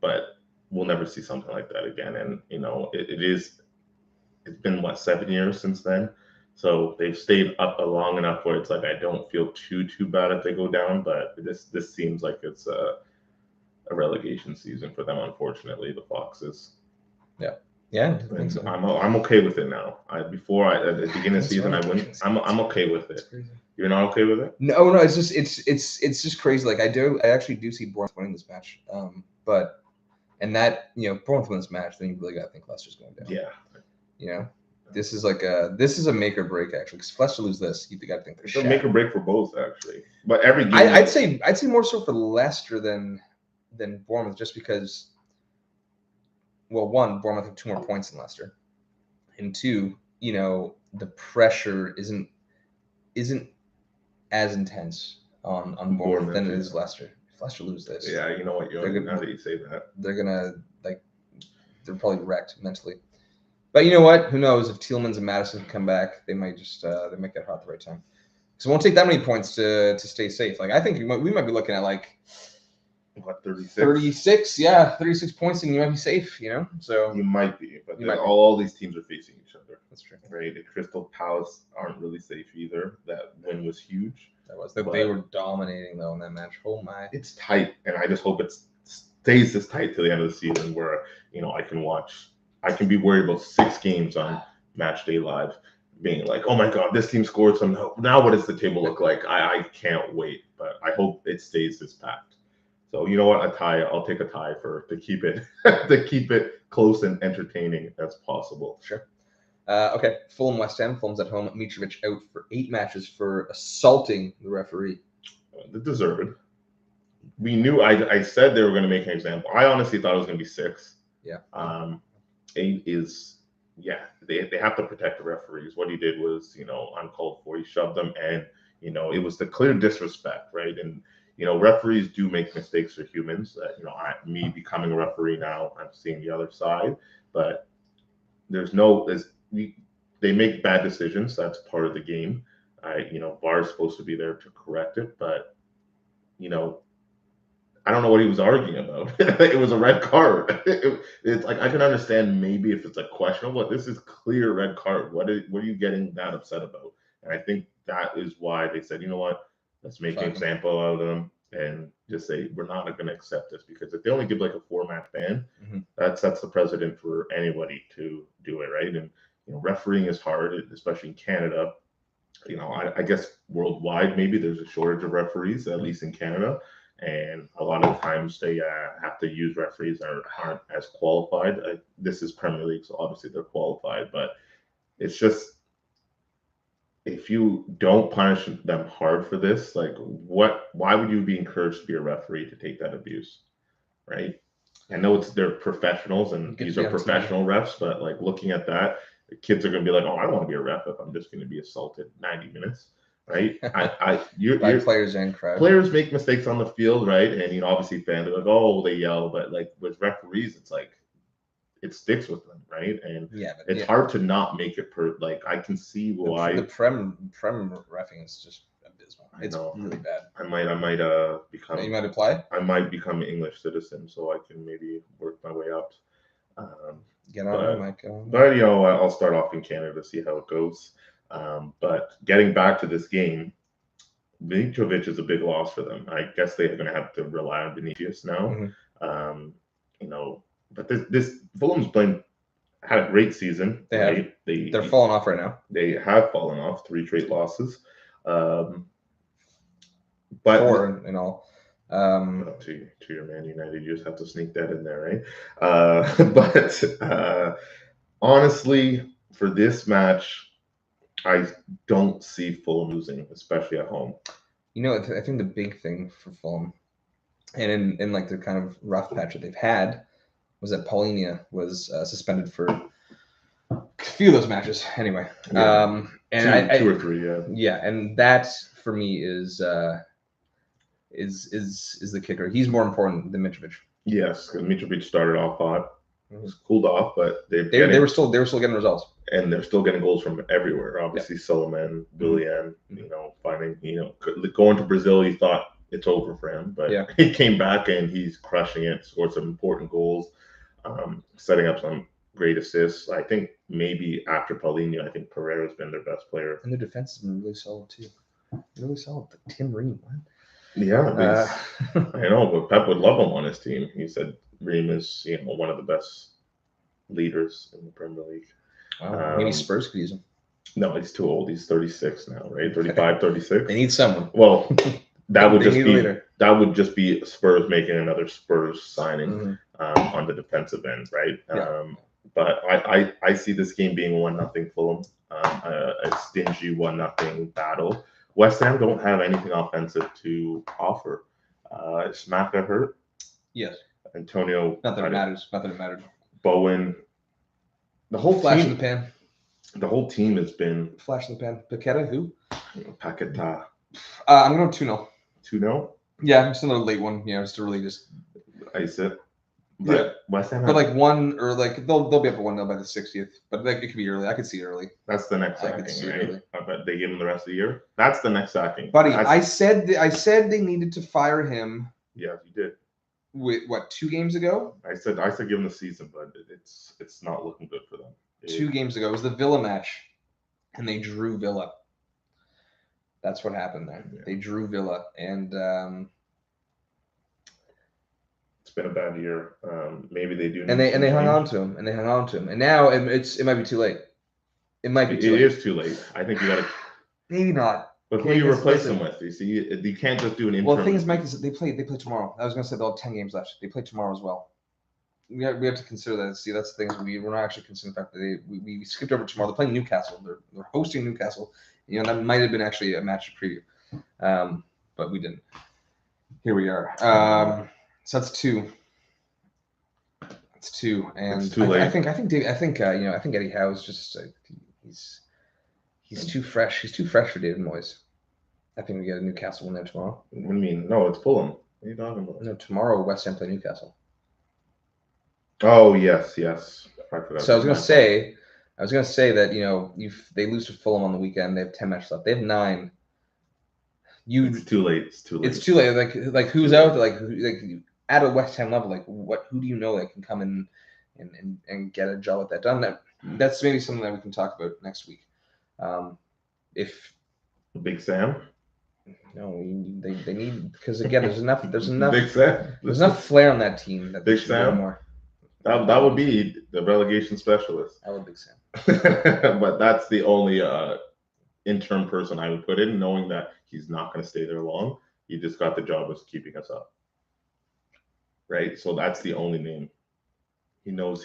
But we'll never see something like that again. And it's been 7 years since then. So they've stayed up long enough where it's I don't feel too bad if they go down. But this seems like it's a relegation season for them, unfortunately, the Foxes. Yeah, I think so. I'm okay with it now. At the beginning of the season, I wouldn't. I'm okay with it. You're not okay with it? No. It's just crazy. I actually do see Bournemouth winning this match. And that Bournemouth wins this match, then you really got to think Leicester's going down. Yeah. This is a make or break actually. Because if Leicester lose this, you got to think it's a make or break for both actually. But every game, I'd say more so for Leicester than Bournemouth, just because. Well, one, Bournemouth have 2 more points than Leicester, and 2, the pressure isn't as intense on Bournemouth than it is Leicester. If Leicester lose this, yeah, you know what? Now that you say that, they're gonna they're probably wrecked mentally. But you know what? Who knows? If Tielemans and Madison come back, they might just they might get hot at the right time. So it won't take that many points to stay safe. I think we might be looking at 36? 36, yeah, 36 points, and you might be safe. So you might be, but all these teams are facing each other. That's true, right? The Crystal Palace aren't really safe either. That win was huge. They were dominating though in that match. Oh my! It's tight, and I just hope it stays this tight till the end of the season, where I can be worried about 6 games on Match Day Live. being like, oh my God, this team scored some. Now what does the table look like? I can't wait, but I hope it stays this packed. So you know what, a tie. I'll take a tie to keep it to keep it close and entertaining as possible. Sure. Okay, Fulham West Ham. Fulham's at home. Mitrovic out for 8 matches for assaulting the referee. They deserve it. We knew. I said they were going to make an example. I honestly thought it was going to be 6. Yeah. 8 is. Yeah, they have to protect the referees. What he did was, uncalled for. He shoved them, and it was the clear disrespect, right? And referees do make mistakes for humans. Me becoming a referee now, I'm seeing the other side, but they make bad decisions. That's part of the game. VAR is supposed to be there to correct it, but I don't know what he was arguing about. It was a red card. It's like I can understand maybe if it's a questionable, but this is clear red card. What are you getting that upset about? And I think that is why they said, you know what, let's make an example out of them and just say we're not going to accept this, because if they only give like a 4-match ban, that sets the precedent for anybody to do it, right? And refereeing is hard, especially in Canada. I guess worldwide maybe there's a shortage of referees, at least in Canada. And a lot of times they have to use referees that aren't as qualified. This is Premier League, so obviously they're qualified. But it's just, if you don't punish them hard for this, like why would you be encouraged to be a referee to take that abuse, right? I know they're professionals and these are professional refs, but like looking at that, the kids are going to be like, oh, I don't want to be a ref if I'm just going to be assaulted 90 minutes. Right, players and crowd. Players make mistakes on the field, right? And obviously fans are like, oh, they yell, but like with referees, it's like it sticks with them, right? And it's hard to not make it like I can see why the prem reffing is just abysmal. It's really bad. I might become. You might apply. I might become an English citizen, so I can maybe work my way up. Get on, Mike. But I'll start off in Canada to see how it goes. But getting back to this game, Mitrovic is a big loss for them. I guess they're going to have to rely on Vinicius now. But this Fulham's had a great season. They're falling off right now. They have fallen off, 3 straight losses. But 4 in all. To your Man United, you just have to sneak that in there, right? But honestly, for this match, I don't see Fulham losing, especially at home. I think the big thing for Fulham, and in like the kind of rough patch that they've had, was that Paulinho was suspended for a few of those matches. Anyway, and 2 or 3, yeah. Yeah, and that for me is the kicker. He's more important than Mitrovic. Yes, because Mitrovic started off hot. It was cooled off, but they were still getting results, and they're still getting goals from everywhere. Obviously, Solomon, Julian, finding going to Brazil, he thought it's over for him, but he came back and he's crushing it. Scored some important goals, setting up some great assists. I think maybe after Paulinho, I think Pereira's been their best player, and their defense has been really solid too. Really solid. Tim Ream, what? Yeah, I know, but Pep would love him on his team. He said Ream is, one of the best leaders in the Premier League. Wow. Maybe Spurs could use him. No, he's too old. He's 36 now, right? 35, 36. They need someone. Well, that would just be Spurs making another Spurs signing on the defensive end, right? But I see this game being 1-0 Fulham, a stingy 1-0 battle. West Ham don't have anything offensive to offer. Is Smaka hurt? Yes. Antonio. Not that it matters. Bowen. The whole flash team, in the pan. The whole team has been flash in the pan. Paqueta, who? Paqueta. I'm going 2-0. 2-0? Yeah, just another late one. Just to really just ice it. But West Ham. But like one or like they'll be up at 1-0 by the 60th. But like it could be early. I could see it early. That's the next sacking, right? I bet they give him the rest of the year. That's the next sacking. Buddy, I said they needed to fire him. Yeah, you did. With what, 2 games ago? I said give him the season, but it's not looking good for them. 2 games ago. It was the Villa match, and they drew Villa. That's what happened there. Yeah. They drew Villa, and it's been a bad year. Maybe they do. And they hung on to him, and now it might be too late. It might be It too late. is too late. I think you got to. Maybe not. But who do you replace them with? You see, you can't just do an interim. Well, the thing is, Mike, is they play tomorrow. I was going to say they'll have 10 games left. They play tomorrow as well. We have to consider that. See, that's the thing. We're not actually considering the fact that we skipped over tomorrow. They're playing Newcastle. They're hosting Newcastle. That might have been actually a match preview, but we didn't. Here we are. So that's 2. It's 2, and it's too late. I think Eddie Howe is just he's too fresh. He's too fresh for David Moyes. I think we get a Newcastle win there tomorrow. What do you mean? No, it's Fulham. What are you talking about? No, tomorrow West Ham play Newcastle. Oh yes. So I was gonna say that they lose to Fulham on the weekend. They have 10 matches left. They have 9. It's too late. It's too late. Like who's out? Like at a West Ham level, like who do you know that can come in and get a job with that done? That's maybe something that we can talk about next week. If Big Sam. No, they need, because again, there's enough Big Sam. There's enough flair on that team that Big Sam. More. That would be the relegation specialist. I would Big Sam. But that's the only interim person I would put in, knowing that he's not going to stay there long. He just got the job of keeping us up. Right? So that's the only name. He knows.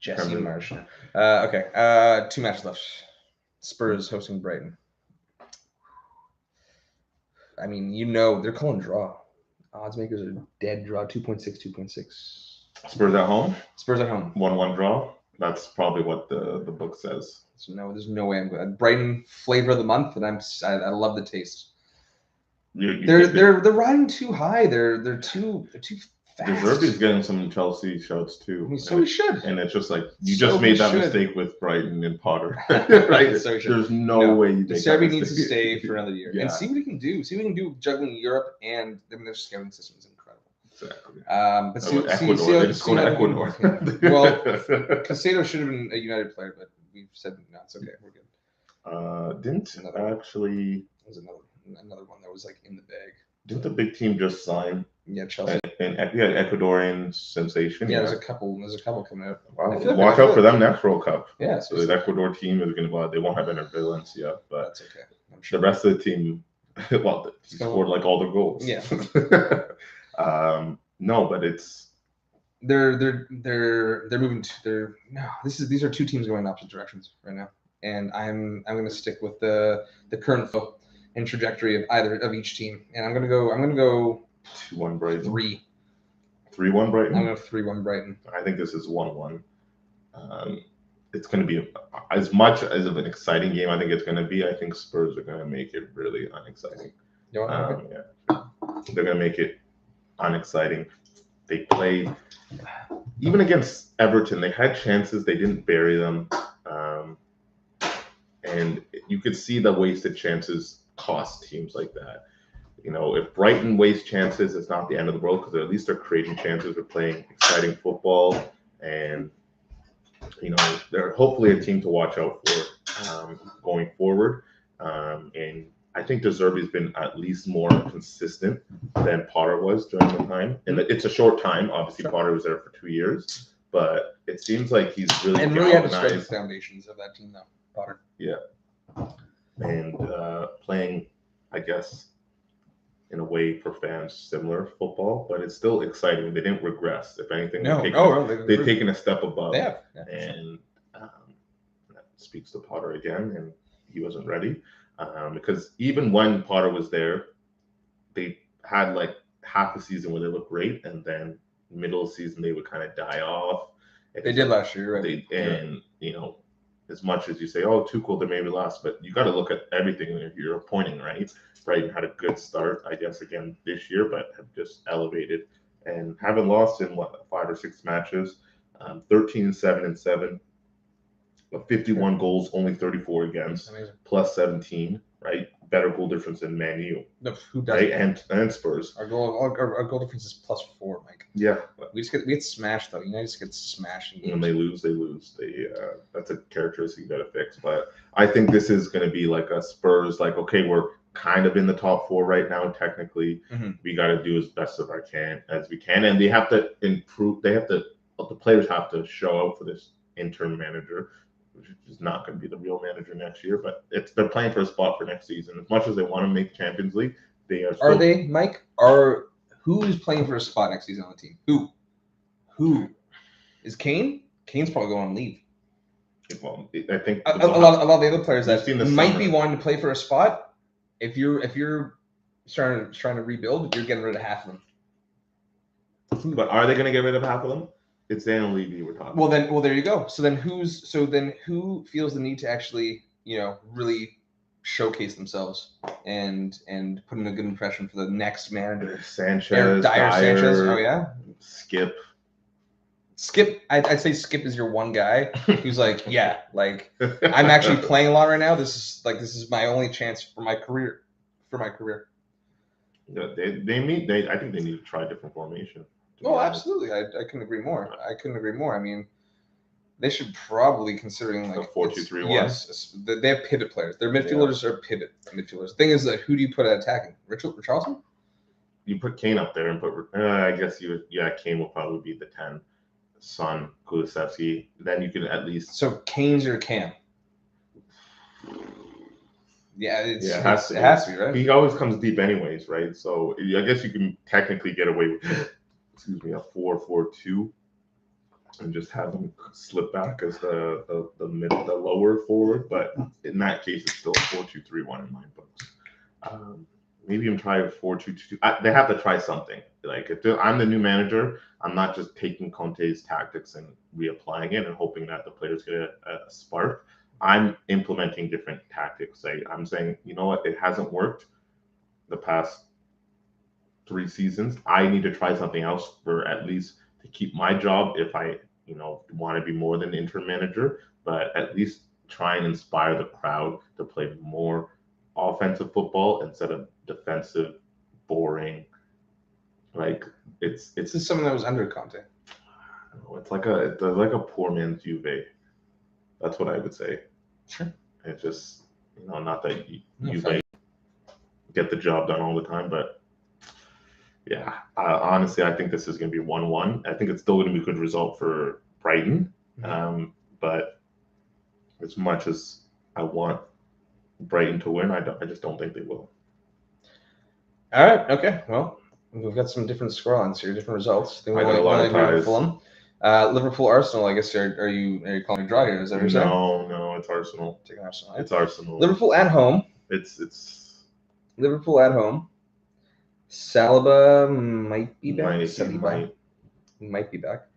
Jesse Marsh. Okay. 2 matches left. Spurs hosting Brighton. I mean, they're calling draw. Odds makers are dead draw. 2.6, 2.6. Spurs at home? Spurs at home. 1-1 draw. That's probably what the book says. So no, there's no way I'm good. Brighton flavor of the month, and I love the taste. They're riding too high. They're too fast. Deserby's getting some Chelsea shouts too. I mean, so he should. And it's just like you just made that mistake with Brighton and Potter, right? So there's no way you. Deserby needs to stay for another year and see what he can do. See what he can do juggling Europe, and their scouting system is incredible. Exactly. But Ecuador. They just go to Ecuador. Well, Casado should have been a United player, but we've said no, it's okay. We're good. Didn't actually. There's another one that was like in the bag. Didn't the big team just sign? Yeah, Chelsea. And Ecuadorian sensation. Yeah, there's a couple coming out. Wow. Watch out for them next World Cup. Yeah. So the Ecuador team is going to. They won't have Inter Valencia, but that's okay. I'm sure. The rest of the team, well, he scored like all the goals. Yeah. No, but it's. They're moving to these are 2 teams going in opposite directions right now, and I'm going to stick with the current flow and trajectory of either of each team, and I'm going to go 2-1 Brighton. 3-1 Brighton. I'm going to 3-1 Brighton. I think this is 1-1. It's going to be as much as of an exciting game. I think it's going to be. I think Spurs are going to make it really unexciting. Yeah, they're going to make it unexciting. They played even against Everton. They had chances. They didn't bury them, and you could see the wasted chances cost teams like that. If Brighton wastes chances, it's not the end of the world because at least they're creating chances. They're playing exciting football, and they're hopefully a team to watch out for going forward. And I think Deserby's been at least more consistent than Potter was during the time. And it's a short time. Obviously, sure. Potter was there for 2 years, but it seems like he's really had to strike the foundations of that team, though. Potter. Yeah, and playing, I guess, in a way for fans, similar football, but it's still exciting. They didn't regress. If anything, they've taken a step above. They have. Yeah, and that speaks to Potter again, and he wasn't ready. Because even when Potter was there, they had like half a season where they looked great, and then middle of the season they would kind of die off. They did last year, right? As much as you say, oh, Tuchel, they maybe lost, but you got to look at everything that you're pointing, right? Brighton had a good start, I guess, again this year, but have just elevated and haven't lost in 5 or 6 matches. 13-7-7. 51 goals, only 34 against, plus 17, right? Better goal difference than Man U. No, who doesn't? Right? And Spurs. Our goal difference is +4, Mike. Yeah. We get smashed though. United just get smashed. When they lose, they lose. That's a characteristic you got to fix. But I think this is going to be like a Spurs, like, okay, we're kind of in the top 4 right now. Technically, we got to do as best as we can, and they have to improve. The players have to show out for this interim manager, which he's not going to be the real manager next year. But they're playing for a spot for next season. As much as they want to make Champions League, they are. Are they, Mike? Who is playing for a spot next season on the team? Who is Kane? Kane's probably going on leave. Well, I think a lot of the other players that might summer be wanting to play for a spot. If you're trying to rebuild, you're getting rid of half of them. But are they going to get rid of half of them? It's Daniel Levy we're talking. Well, there you go. So then who feels the need to actually really showcase themselves and put in a good impression for the next manager? Sanchez, Dyer, Sanchez. Oh yeah, Skip. I'd say Skip is your one guy who's like, yeah, like I'm actually playing a lot right now. This is my only chance for my career. Yeah, I think they need to try a different formation. Oh, absolutely. I couldn't agree more. I mean, they should probably considering like 4-2-3-1. Yes, they have pivot players. Their midfielders are pivot midfielders. The thing is that who do you put at attacking? Richarlison? You put Kane up there and I guess Kane will probably be the 10. Son, Kulusevski. Then you can at least. So Kane's your Cam. Yeah, it has to be, right? He always comes deep anyways, right? So I guess you can technically get away with, a 4-4-2, and just have him slip back as the lower forward. But in that case, it's still a 4-2-3-1 in my books. Maybe even try a 4-2-2. They have to try something. Like if I'm the new manager, I'm not just taking Conte's tactics and reapplying it and hoping that the players get a spark. I'm implementing different tactics. I'm saying, you know what, it hasn't worked the past 3 seasons. I need to try something else for at least to keep my job if I, want to be more than interim manager, but at least try and inspire the crowd to play more offensive football instead of defensive, boring. Like it's just something that was under Conte. I don't know, it's like a poor man's Juve. That's what I would say. Sure. It's just not that Juve get the job done all the time, but yeah. Honestly, I think this is going to be 1-1. I think it's still going to be a good result for Brighton, but as much as I want Brighton to win, I just don't think they will. All right. Okay. Well, we've got some different scorelines here, different results. I got a lot of ties. Liverpool, Arsenal. I guess are you calling a draw here? Is that what you're saying? No, it's Arsenal. Taking Arsenal. It's Arsenal. Liverpool at home. It's Liverpool at home. Saliba might be back. Might be back.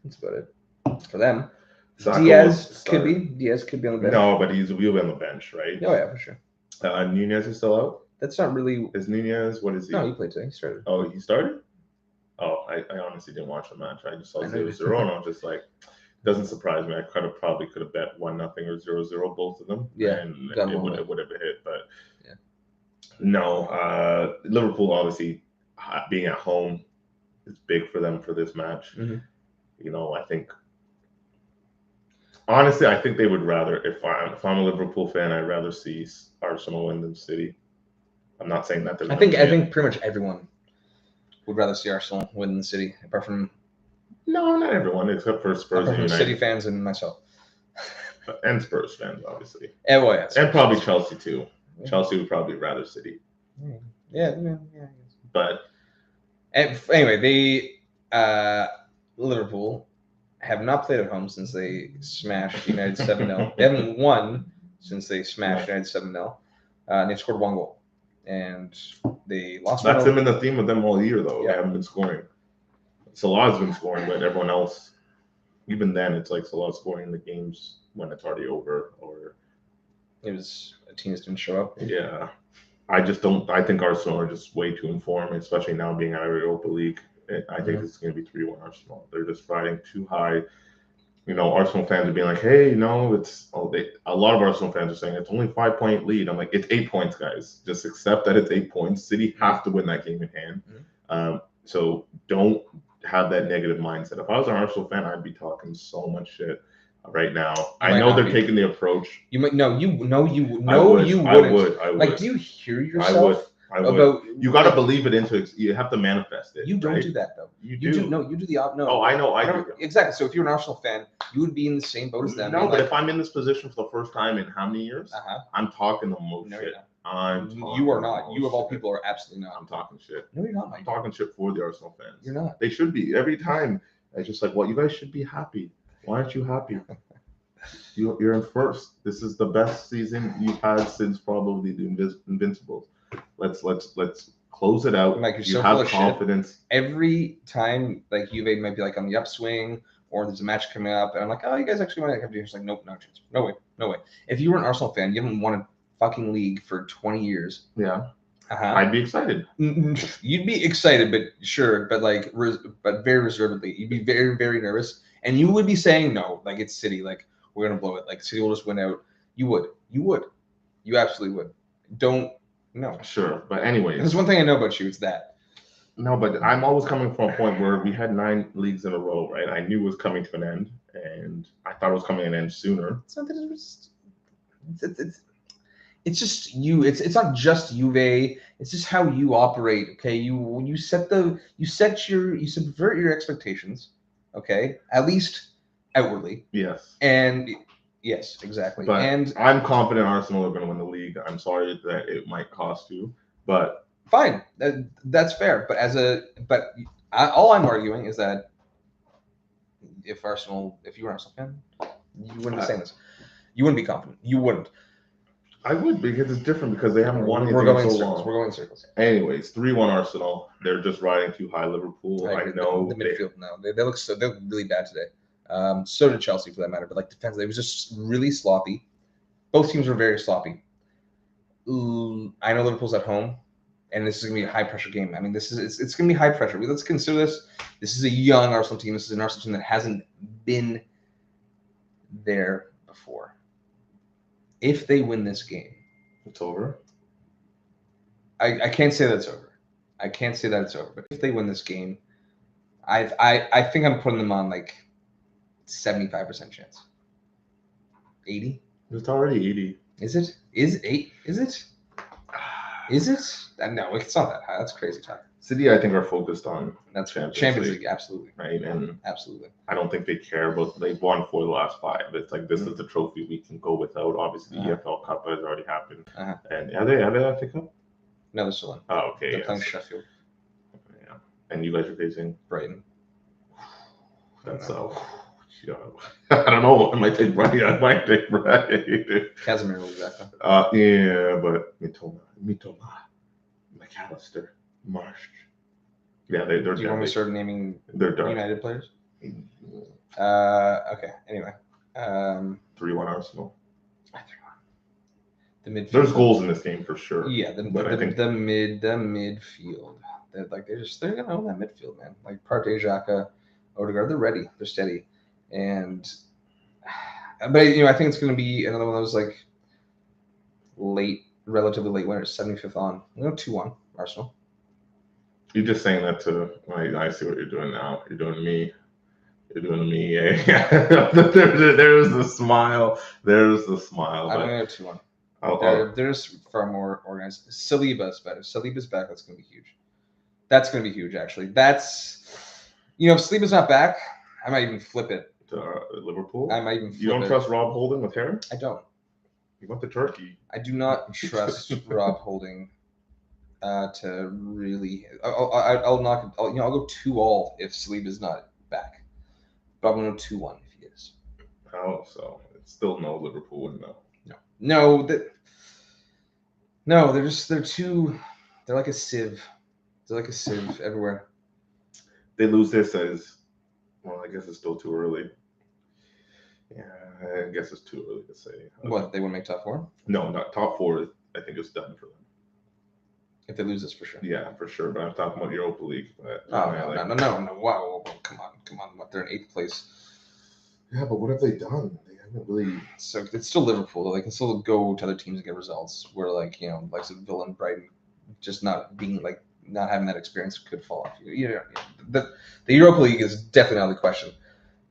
That's about it for them. Diaz could be on the bench. No, but he'll be on the bench, right? Oh yeah, for sure. Nunez is still out. That's not really. Is Nunez? What is he? No, he played today. He started. Oh, he started? Oh, I honestly didn't watch the match. I just saw 0-0, and I was just like, doesn't surprise me. I probably could have bet 1-0 or 0-0 both of them. Yeah, and it would have hit. But yeah, no. Liverpool obviously being at home is big for them for this match. Mm-hmm. I think. Honestly, I think they would rather, if I'm a Liverpool fan, I'd rather see Arsenal win than City. I'm not saying that. I think pretty much everyone would rather see Arsenal win than City, apart from. No, not everyone, except for Spurs and United. City fans and myself. And Spurs fans, obviously. And, well, yeah, and probably Chelsea, too. Yeah. Chelsea would probably rather City. Yeah. But. Anyway, Liverpool have not played at home since they smashed United 7-0. They haven't won since they smashed United 7-0. And they've scored 1 goal. And they lost. That's been the theme of them all year, though. Yeah. They haven't been scoring. Salah's been scoring, but everyone else, even then, it's like Salah scoring in the games when it's already over. Or it was teams didn't show up. Yeah. I think Arsenal are just way too informed, especially now being out of Europa League. I think it's going to be 3-1 Arsenal. They're just riding too high. Arsenal fans are being like, hey, no, a lot of Arsenal fans are saying it's only 5-point lead. I'm like, it's 8 points, guys. Just accept that it's 8 points. City have to win that game in hand. So don't have that negative mindset. If I was an Arsenal fan, I'd be talking so much shit right now. I know they're taking the approach. You might you wouldn't. I would. Like, do you hear yourself? You got to believe it into. You have to manifest it. You don't right? do that though. You do. No, you do the no. Oh, I know. I do. Exactly. So if you're an Arsenal fan, you would be in the same boat as them. No, but if I'm in this position for the first time in how many years, I'm talking the most shit. You are not. You of all people are absolutely not. I'm talking shit. No, you're not, Mike. I'm talking shit for the Arsenal fans. You're not. They should be. Every time. It's just like, well, you guys should be happy. Why aren't you happy? You're in first. This is the best season you've had since probably the Invincibles. Let's close it out. Mike, you're you so have full of confidence. Shit. Every time, like Juve might be like on the upswing, or there's a match coming up, and I'm like, oh, you guys actually want to have to do. It's like, nope, no chance. No way. If you were an Arsenal fan, you haven't won a fucking league for 20 years. Yeah. I'd be excited. You'd be excited, but sure, but but very reservedly. You'd be very, very nervous, and you would be saying no, like it's City, like we're gonna blow it, like City will just win out. You would, you absolutely would. Don't no. Sure, but anyways, there's one thing I know about you. It's that. No, but I'm always coming from a point where we had 9 leagues in a row, right? I knew it was coming to an end, and I thought it was coming to an end sooner. It's not that it was. It's just you. It's not just Juve. It's just how you operate. Okay, you subvert your expectations. Okay, at least outwardly. Yes. And yes, exactly. But and I'm confident Arsenal are going to win the league. I'm sorry that it might cost you, but fine, that's fair. But all I'm arguing is that if you were an Arsenal fan, you wouldn't be saying this. You wouldn't be confident. You wouldn't. I would, because it's different, because they haven't won anything We're going so in circles. long. We're going in circles. Anyways, 3-1 Arsenal. They're just riding too high. Liverpool. I know the midfield now. They look really bad today. So did Chelsea for that matter. But like defensively, it was just really sloppy. Both teams were very sloppy. I know Liverpool's at home, and this is gonna be a high pressure game. I mean, it's gonna be high pressure. Let's consider this. This is a young Arsenal team. This is an Arsenal team that hasn't been there before. If they win this game, it's over. I can't say that it's over. I can't say that it's over. But if they win this game, I think I'm putting them on like 75% chance. 80? It's already 80. Is it? Is it? Is it? No, it's not that high. That's crazy talk. City, I think, are focused on Champions League, absolutely. Right, and absolutely. I don't think they care about. They've won 4 of the last 5. It's like this is the trophy we can go without. Obviously, the EFL Cup has already happened, and have they FA Cup? No, they're still in. Oh, okay. They're playing Sheffield. Yeah, and you guys are facing Brighton. That's I don't know. I might take Brighton. Casemiro will be back. Yeah, but Mitoma, McAllister. Marsh. Yeah, they're. Do you want me to start naming United players? Okay. Anyway. 3-1 Arsenal. 3-1. The midfield. There's goals in this game for sure. Yeah, the midfield. They're gonna own that midfield, man. Like Partey, Xhaka, Odegaard, they're ready. They're steady. But I think it's gonna be another one of those like relatively late winners, 75th on. 2-1 Arsenal. You're just saying that to, I see what you're doing now. You're doing me. Yeah. There's the smile. There's the smile. I'm going to go 2-1. They're just far more organized. Saliba's better. Saliba's back. That's going to be huge. That's going to be huge, actually. That's, if Saliba's not back, I might even flip it. Liverpool? I might even flip it. You don't trust Rob Holding with hair? I don't. You went to Turkey. I do not trust Rob Holding. To really, I'll go 2-2 if Saliba is not back, but I'm going to 2-1 if he is. Oh, so it's still no Liverpool win though. No, they're like a sieve. They're like a sieve everywhere. They lose this as well. I guess it's still too early. Yeah, I guess it's too early to say. What, they wouldn't make top 4? No, not top 4. I think it's done for them. If they lose this, for sure. Yeah, for sure. But I'm talking about Europa League. But, no. Wow, come on. What, they're in 8th place. Yeah, but what have they done? They haven't really. So it's still Liverpool. They can still go to other teams and get results. Where like Villa and Brighton, just not having that experience could fall off. The Europa League is definitely not the question.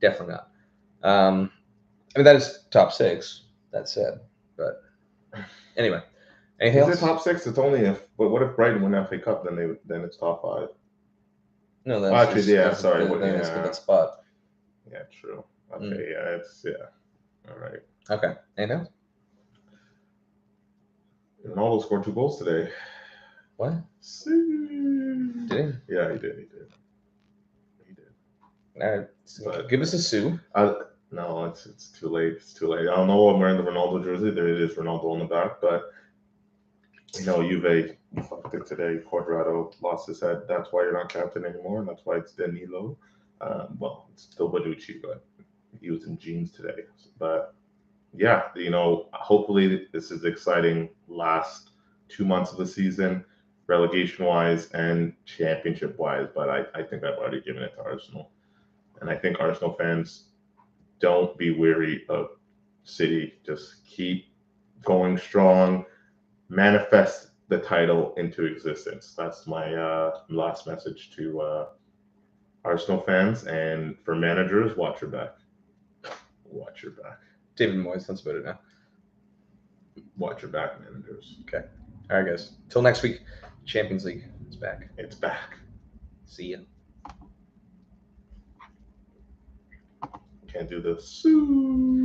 Definitely not. That is top 6. That said, but anyway. Anything Is else? it top 6? It's only if. But what if Brighton win FA Cup? Then it's top 5. No, Oh, actually, just, yeah. Sorry. then it's for that spot. Yeah, true. Okay, yeah. All right. Okay. Anything else? Ronaldo scored 2 goals today. What? Did he? Yeah, he did. All right. But give us a sue. No, it's too late. It's too late. I don't know. I'm wearing the Ronaldo jersey. There it is, Ronaldo on the back. But Juve fucked it today. Cuadrado lost his head. That's why you're not captain anymore, and that's why it's Danilo. Well, it's still Bonucci, but he was in jeans today. But yeah, hopefully this is exciting last 2 months of the season, relegation wise and championship wise. But I think I've already given it to Arsenal. And I think Arsenal fans, don't be weary of City. Just keep going strong. Manifest the title into existence. That's my last message to Arsenal fans. And for managers, watch your back. Watch your back. David Moyes, that's about it now. Watch your back, managers. Okay. All right, guys. Till next week, Champions League is back. It's back. See ya. Can't do this.